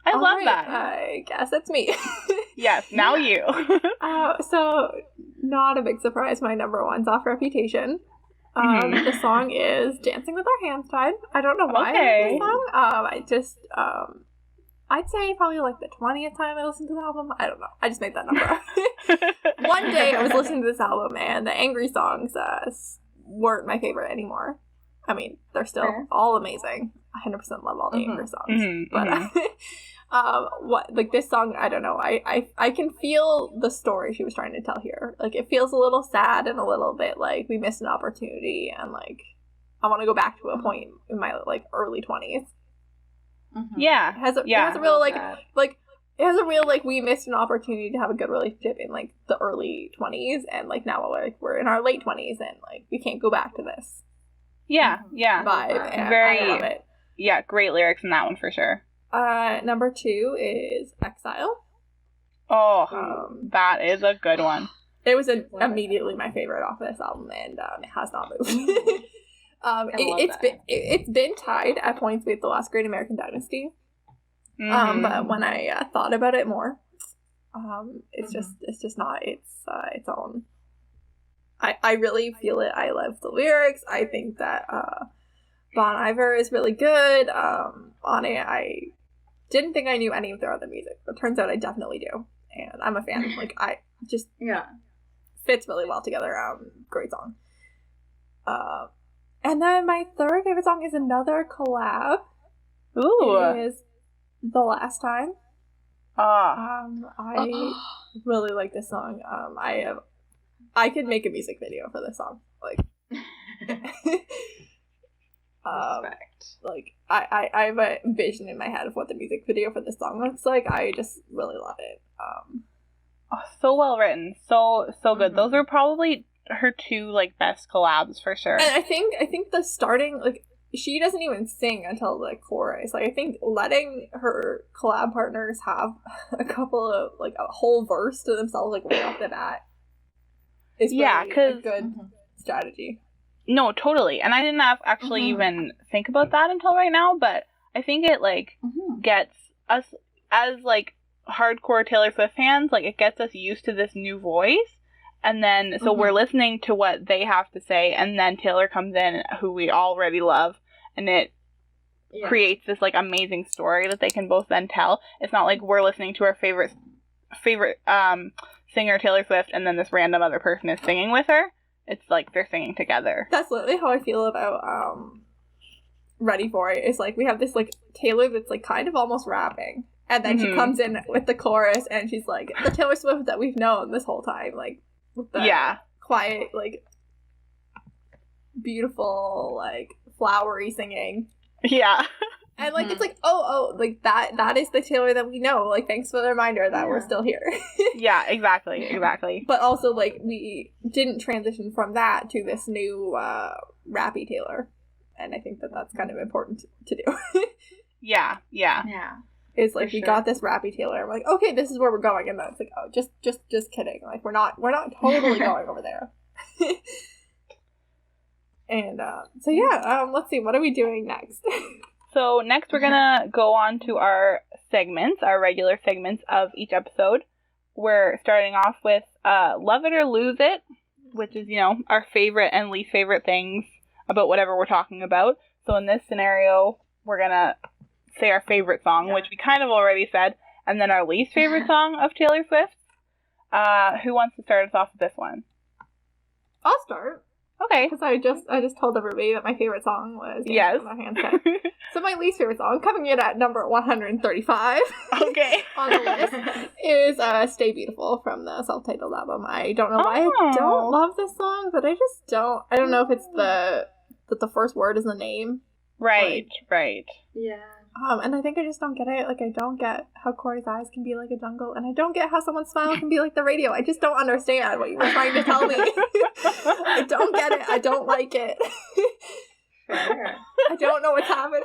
I love that. I guess it's me. Yes, now you. So not a big surprise. My number 1's off Reputation. The song is Dancing with Our Hands Tied. I don't know why I like this song. I'd say probably like the 20th time I listened to the album. I don't know. I just made that number up. One day I was listening to this album and the angry songs weren't my favorite anymore. I mean, they're still all amazing. I 100% love all the angry songs. But this song, I don't know. I can feel the story she was trying to tell here. Like, it feels a little sad and a little bit like we missed an opportunity, and like I want to go back to a point in my like early 20s. Yeah. It has a real it has a real like we missed an opportunity to have a good relationship in like the early 20s, and like now we're in our late 20s and like we can't go back to this. Yeah. Vibe. And very, I love it. Yeah, great lyrics in that one for sure. Number 2 is Exile. Oh, that is a good one. It was immediately my favorite off this album, and it has not moved. It's been tied at points with The Last Great American Dynasty. But when I thought about it more, it's just not its own. I really feel it. I love the lyrics. I think that Bon Iver is really good. On it, I didn't think I knew any of their other music, but turns out I definitely do, and I'm a fan. Like, I just fits really well together. Great song. And then my third favorite song is another collab. Ooh, it is The Last Time. I really like this song. I could make a music video for this song. Like, like I have a vision in my head of what the music video for this song looks like. I just really love it. So well written, so good. Those are probably her 2 like best collabs for sure. And I think the starting, like, she doesn't even sing until the chorus. Like, I think letting her collab partners have a couple of like a whole verse to themselves like right off the bat is really a good strategy. No, totally. And I didn't actually even think about that until right now, but I think it like gets us as like hardcore Taylor Swift fans, like it gets us used to this new voice. And then, so we're listening to what they have to say, and then Taylor comes in, who we already love, and it creates this, like, amazing story that they can both then tell. It's not like we're listening to our favorite singer, Taylor Swift, and then this random other person is singing with her. It's like they're singing together. That's literally how I feel about Ready For It. It's like we have this, like, Taylor that's, like, kind of almost rapping, and then she comes in with the chorus, and she's like, the Taylor Swift that we've known this whole time, like, with the quiet, like, beautiful, like, flowery singing. Yeah. And, like, it's like, like, that is the Taylor that we know. Like, thanks for the reminder that we're still here. Yeah, exactly. But also, like, we didn't transition from that to this new rappy Taylor. And I think that that's kind of important to do. Yeah. Is like, we got this rappy Taylor. I'm like, okay, this is where we're going. And then it's like, oh, just kidding. Like, we're not totally going over there. And so yeah, let's see, what are we doing next? So next we're gonna go on to our segments, our regular segments of each episode. We're starting off with Love It or Lose It, which is, you know, our favorite and least favorite things about whatever we're talking about. So in this scenario, we're gonna say our favorite song, which we kind of already said, and then our least favorite song of Taylor Swift. Who wants to start us off with this one? I'll start. Okay. Because I just told everybody that my favorite song was My Hands Tied. So my least favorite song, coming in at number 135 okay. on the list, is Stay Beautiful from the self-titled album. I don't know why I don't love this song, but I just don't. I don't know if it's that the first word is the name. Right. Yeah. And I think I just don't get it. Like, I don't get how Cory's eyes can be like a jungle, and I don't get how someone's smile can be like the radio. I just don't understand what you were trying to tell me. I don't get it. I don't like it. I don't know what's happening.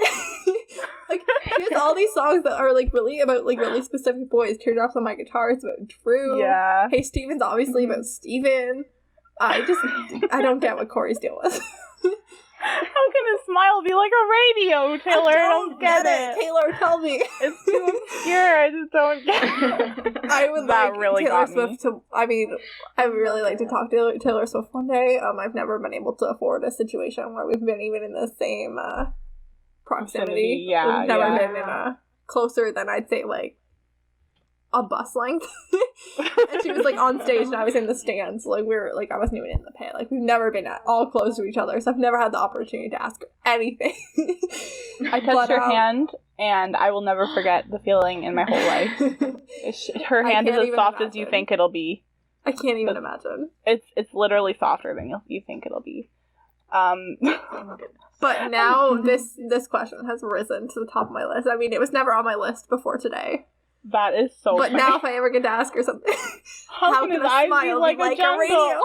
Like, she has all these songs that are, like, really about, like, really specific boys. Teardrops on My Guitar is about Drew. Yeah. Hey Steven's obviously about Steven. I don't get what Cory's deal was. How can a smile be like a radio, Taylor? I don't get it. Taylor, tell me. It's too obscure. I just don't get it. I would that like really Taylor got Swift me. to. I mean, I would really like to talk to Taylor Swift one day. I've never been able to afford a situation where we've been even in the same proximity. Yeah, we've never been in a closer than I'd say like a bus length. And she was like on stage and I was in the stands. Like we were like I wasn't even in the pit. Like we've never been all close to each other, so I've never had the opportunity to ask her anything. I touched her hand and I will never forget the feeling in my whole life. Her hand is as soft as you think it'll be. I can't even imagine. It's literally softer than you think it'll be. But now this question has risen to the top of my list. I mean, it was never on my list before today. That is so But funny. now if I ever get to ask her something, how can a smile be like a radio?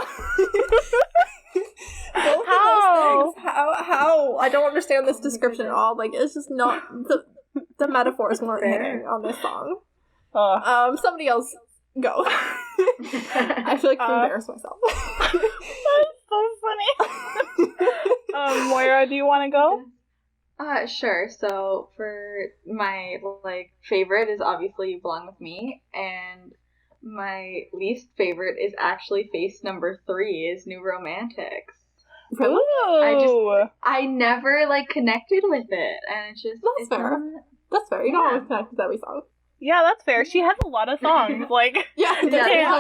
Both How? of those things. How? I don't understand this description at all. Like, it's just not... The metaphors weren't hitting on this song. Somebody else go. I feel like I embarrassed myself. That's so funny. Moira, do you want to go? Sure. So for my favorite is obviously You Belong With Me, and my least favorite is actually face number 3 is New Romantics. Really? I never connected with it, and it's just that's fair. That's fair. You don't always connect with every song. Yeah, that's fair. She has a lot of songs. There's a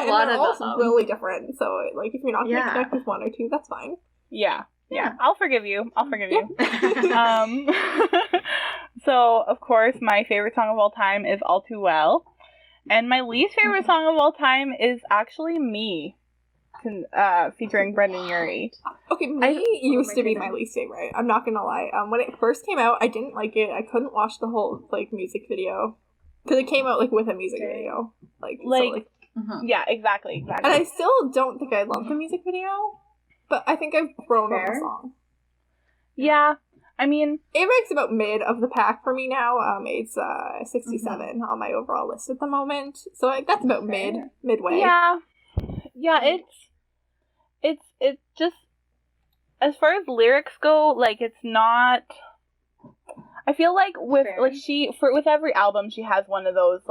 lot of them. Really different. So if you're not gonna connect with one or two, that's fine. Yeah. I'll forgive you. So, of course, my favorite song of all time is All Too Well. And my least favorite song of all time is actually Me, featuring Brendan Urie. Okay, Me used to be my least favorite. I'm not gonna lie. When it first came out, I didn't like it. I couldn't watch the whole, music video. Because it came out, with a music video. Yeah, exactly. And I still don't think I love the music video. But I think I've grown on the song. Yeah, I mean... It ranks about mid of the pack for me now. It's 67 on my overall list at the moment. So that's about midway. Yeah, it's just... As far as lyrics go, it's not... I feel like with every album, she has one of those,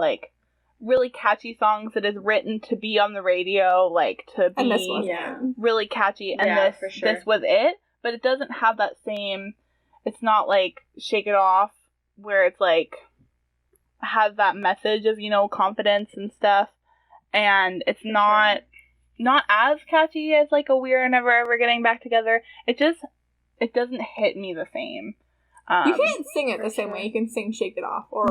really catchy songs that is written to be on the radio, to be really catchy, and this was it, but it doesn't have that same, it's not Shake It Off, where it's has that message of, confidence and stuff, and it's not as catchy as a We're Never Ever Getting Back Together. It doesn't hit me the same. You can't sing it the same way you can sing Shake It Off or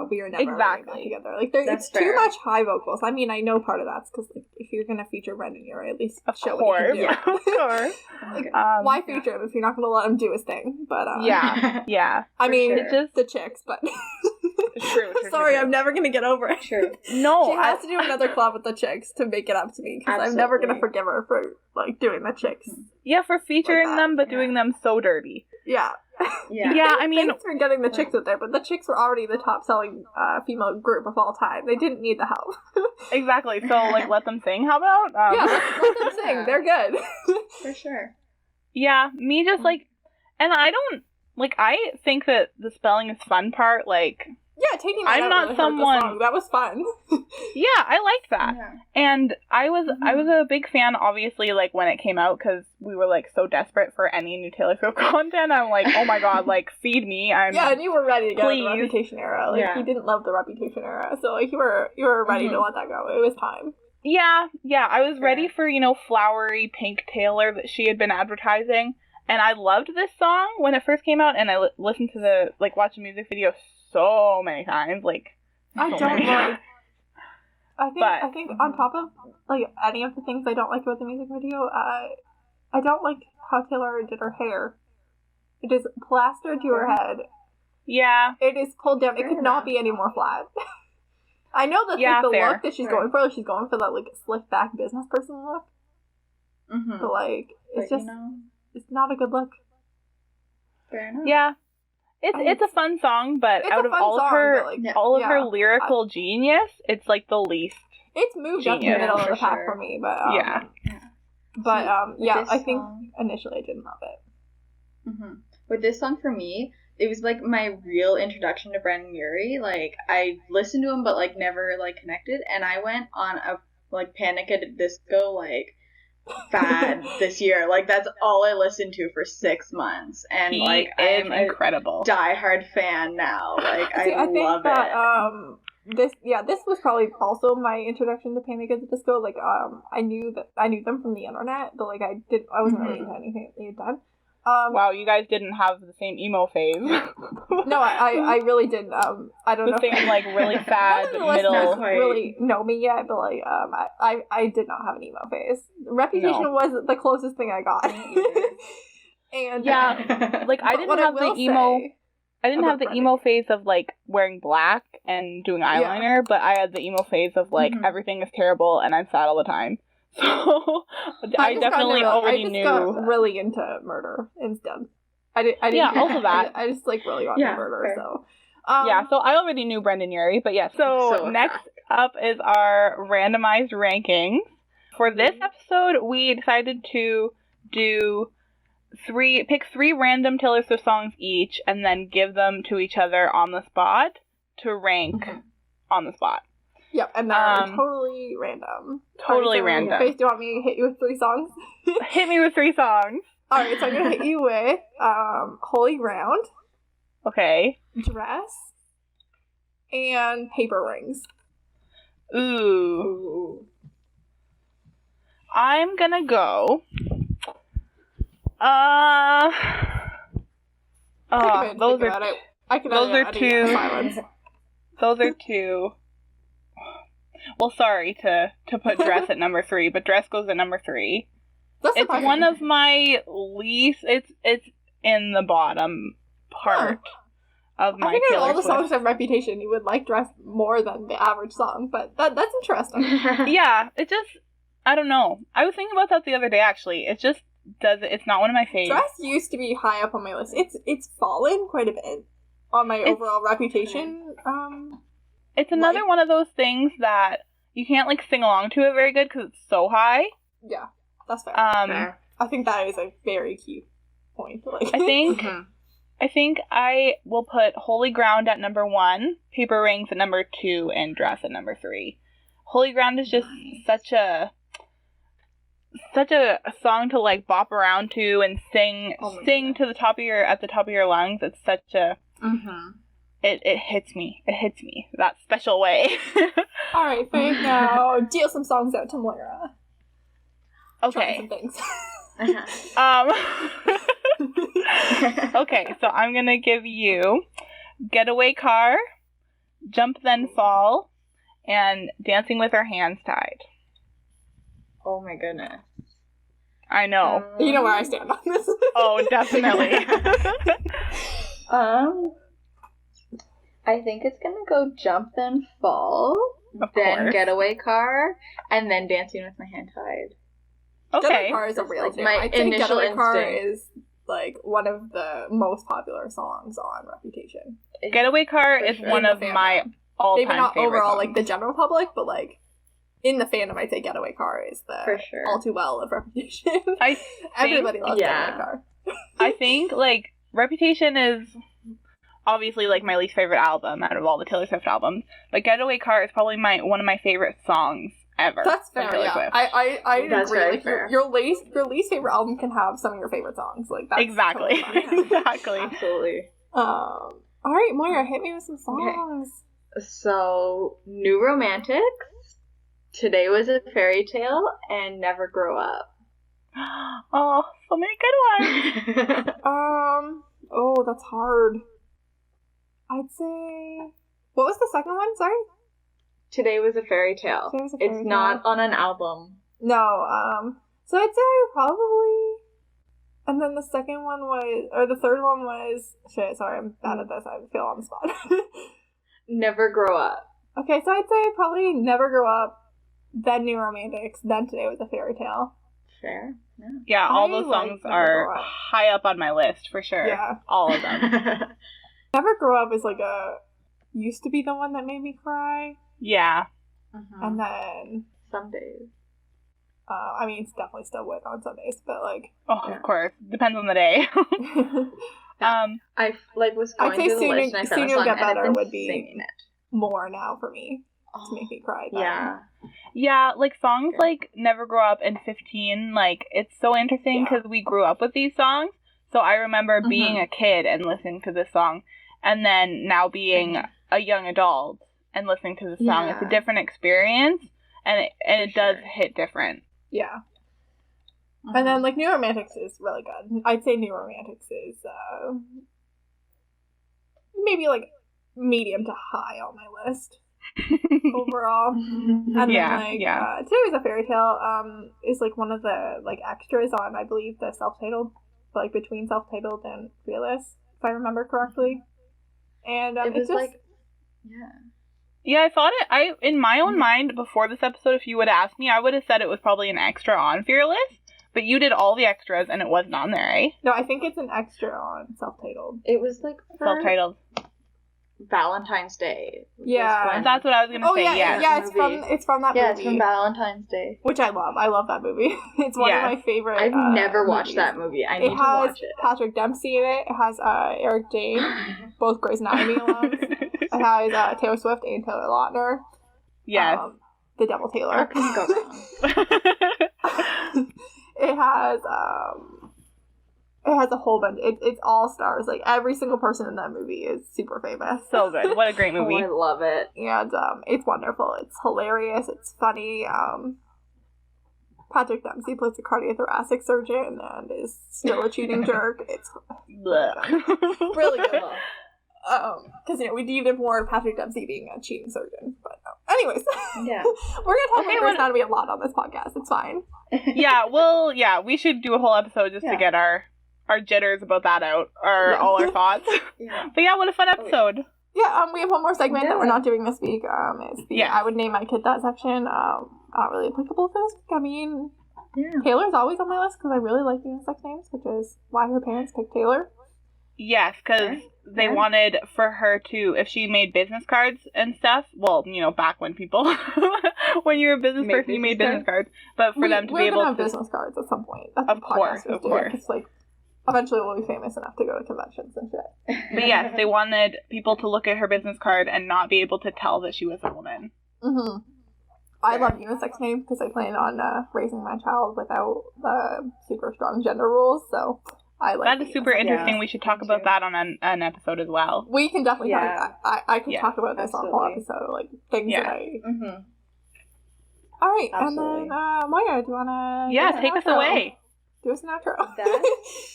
We Are Never Getting Back Together. It's too much high vocals. I mean, I know part of that's because if you're going to feature Brendan Urie, at least show what you can do. Of course. Why feature him if you're not going to let him do his thing? But yeah. I mean, just the chicks, but... True. Sorry, I'm never going to get over it. True. No, she has to do another collab with the chicks to make it up to me, because I'm never going to forgive her for, doing the chicks. Yeah, for featuring them, but doing them so dirty. Yeah. Yeah, I mean... Thanks for getting the chicks out there, but the chicks were already the top-selling female group of all time. They didn't need the help. Exactly, so, let them sing, how about? Yeah, let them sing. They're good. For sure. Yeah, me just, and I don't, I think that the spelling is fun part, Yeah, taking that I'm out not really someone... hurt the song. That was fun. Yeah, I liked that. Yeah. And I was a big fan, obviously, when it came out, because we were, so desperate for any new Taylor Swift content. I'm oh my god, feed me. Yeah, and you were ready to get out of the Reputation era. You didn't love the Reputation era, so, you were ready to let that go. It was time. Yeah, I was ready for, flowery pink Taylor that she had been advertising. And I loved this song when it first came out, and I listened to the, watched the music video so many times, I don't like... I think on top of, any of the things I don't like about the music video, I don't like how Taylor did her hair. It is plastered to her head. Yeah. It is pulled down. It could not be any more flat. I know that's, the look that she's going for. She's going for that, slick back business person look. Mm-hmm. But, it's just... It's not a good look. Fair enough. Yeah. It's a fun song, but out of all of her lyrical genius, it's like the least. It's moved up in the middle of the pack for me, but I think initially I didn't love it. Mm-hmm. With this song for me, it was like my real introduction to Brendon Urie. Like I listened to him, but like never like connected, and I went on a like Panic at the Disco like fad this year. Like that's all I listened to for 6 months, and like I am incredible diehard fan now. Like I love it. This was probably also my introduction to Panic at the Disco. Like I knew them from the internet, but like I wasn't really into anything that they had done. Wow, you guys didn't have the same emo phase. No, I really didn't. I don't know. The same like really fad middle. Really know me yet, but like I did not have an emo phase. Reputation was the closest thing I got. And like I didn't have the emo. I didn't have the emo phase of like wearing black and doing eyeliner, but I had the emo phase of like everything is terrible and I'm sad all the time. So I definitely already knew. I just got really into murder instead. I didn't. Yeah, also that. I just like really got into murder. Fair. So so I already knew Brendon Urie, but yes. So next up is our randomized rankings. For this episode, we decided to pick 3 random Taylor Swift songs each, and then give them to each other on the spot to rank on the spot. Yep, and they're totally random. Totally random. Face, do you want me to hit you with 3 songs? Hit me with 3 songs. Alright, so I'm gonna hit you with Holy Ground. Okay. Dress. And Paper Rings. Ooh. I'm gonna go. Those are two. Well, sorry to put Dress at number 3, but Dress goes at number 3. It's one of my least. It's in the bottom part of my. I think Taylor all the Swift. songs have Reputation. You would like Dress more than the average song, but that's interesting. Yeah, it just I don't know. I was thinking about that the other day. Actually, it just it's not one of my favorites. Dress used to be high up on my list. It's fallen quite a bit on my overall Reputation. It's another one of those things that you can't like sing along to it very good because it's so high. Yeah, that's fair. I think that is a very key point. Like, I think I will put Holy Ground at number 1, Paper Rings at number 2, and Dress at number 3. Holy Ground is just such a song to like bop around to and sing to the top of your lungs. It's such a it hits me that special way. All right, Faith, now deal some songs out to Moira. Okay. Try some things. Okay, so I'm gonna give you Getaway Car, Jump Then Fall, and Dancing with Our Hands Tied. Oh my goodness. I know. You know where I stand on this. Oh, definitely. I think it's gonna go Jump Then Fall, then Getaway Car, and then Dancing with My Hand Tied. Okay. Getaway Car is a real thing. I think Getaway Car is like one of the most popular songs on Reputation. Getaway Car is one of my all-time maybe not favorite overall songs. like the general public, but like in the fandom, I'd say Getaway Car is the All Too Well of Reputation. Everybody loves Getaway Car. I think like Reputation is obviously like my least favorite album out of all the Taylor Swift albums, but Getaway Car is probably one of my favorite songs ever. That's fair. Yeah, I that's agree. Like your least favorite album can have some of your favorite songs. Like that's exactly. Absolutely. All right, Moira, hit me with some songs. Okay. So, New Romantics, Today Was a Fairy Tale, and Never Grow Up. Oh, so many good ones. Oh, that's hard. I'd say. What was the second one? Sorry. Today Was a Fairy Tale. It's not on an album. No. So I'd say probably. And then the second one was, or the third one was. Shit. Sorry, I'm bad at this. I feel on the spot. Never Grow Up. Okay, so I'd say probably Never Grow Up, then New Romantics, then Today Was a Fairy Tale. Fair. Yeah, all those songs are high up on my list, for sure. Yeah. All of them. Never Grow Up is like used to be the one that made me cry. Yeah. And then... Some days. I mean, it's definitely still would on some days, but like... Oh, of course. Depends on the day. I was going through the list and I found a song Get Better and I've been would be singing it. More now for me to make me cry. Yeah. Yeah, like songs like Never Grow Up and 15, like it's so interesting because we grew up with these songs. So I remember being a kid and listening to this song, and then now being a young adult and listening to the song. It's a different experience, and it does hit different. Yeah. And then like New Romantics is really good. I'd say New Romantics is maybe like medium to high on my list. Overall. And then Today Was a Fairy Tale is like one of the like extras on, I believe, the self-titled, like between self-titled and Fearless, if I remember correctly. And it was just like I thought it in my own mind before this episode, if you would ask me, I would have said it was probably an extra on Fearless, but you did all the extras and it wasn't on there, eh? No, I think it's an extra on self-titled. It was like self-titled Valentine's Day. Yeah, that's what I was gonna say. Yeah, it's from that movie. Yeah, it's from Valentine's Day, which I love. I love that movie. It's one of my favorite. I've never watched that movie. I need to watch it. It has Patrick Dempsey in it. It has Eric Dane, both Grey's Anatomy alums. It has Taylor Swift and Taylor Lautner. Yes. The Devil Taylor. How can you go wrong? It has a whole bunch. It's all stars. Like, every single person in that movie is super famous. So good. What a great movie. I love it. And it's wonderful. It's hilarious. It's funny. Patrick Dempsey plays a cardiothoracic surgeon and is still a cheating jerk. It's really good. Because, we needed more Patrick Dempsey being a cheating surgeon. But anyways. Yeah. We're going to talk about Grey's Anatomy a lot on this podcast. It's fine. We should do a whole episode just to get our jitters about that out, or all our thoughts. But what a fun episode. Yeah, we have one more segment that we're not doing this week. It's the I Would Name My Kid That section. Not really applicable for this week. I mean, Taylor's always on my list because I really like unisex names, which is why her parents picked Taylor. Yes, because they wanted for her to, if she made business cards and stuff, well, back when people, when you were a business person, you made business cards, but for them to be able to have business cards at some point. That's of course. It's like, eventually we'll be famous enough to go to conventions and shit. But yes, they wanted people to look at her business card and not be able to tell that she was a woman. Mm-hmm. I love unisex names because I plan on raising my child without super strong gender rules, so I like that is super interesting. We should talk about that on an episode as well. We can definitely talk. I can talk about this on a whole episode, like things that I... Mm-hmm. All right, absolutely. And then Moira, do you want to... take us away. Do us an outro. That's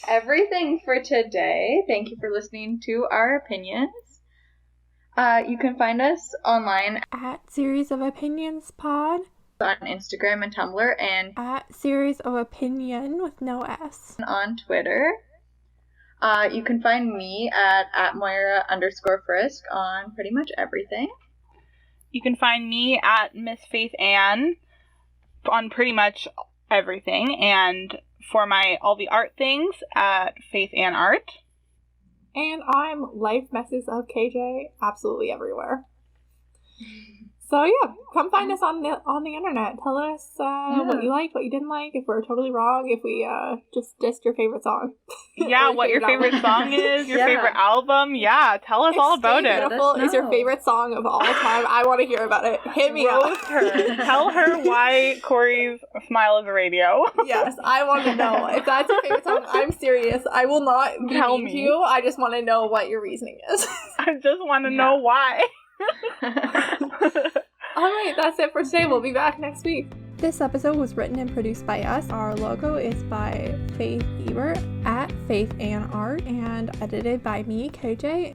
everything for today. Thank you for listening to our opinions. You can find us online at Series of Opinions Pod on Instagram and Tumblr, and at Series of Opinion with no S on Twitter. You can find me at Moira_Frisk on pretty much everything. You can find me at Miss Faith Ann on pretty much everything, and for all the art things at Faith Ann Art. And I'm Life Messes of KJ absolutely everywhere. So come find us on the internet. Tell us what you liked, what you didn't like, if we're totally wrong, if we just dissed your favorite song. What your favorite song is, your favorite album. Tell us all about it. Beautiful is your favorite song of all time. I want to hear about it. Hit me up. Her. Tell her why Cory's Smile is a Radio. Yes, I want to know. If that's your favorite song, I'm serious. I will not be mean to you. I just want to know what your reasoning is. I just want to know why. Alright, that's it for today. We'll be back next week. This episode was written and produced by us. Our logo is by Faith Ebert at Faith Ann Art and edited by me, KJ.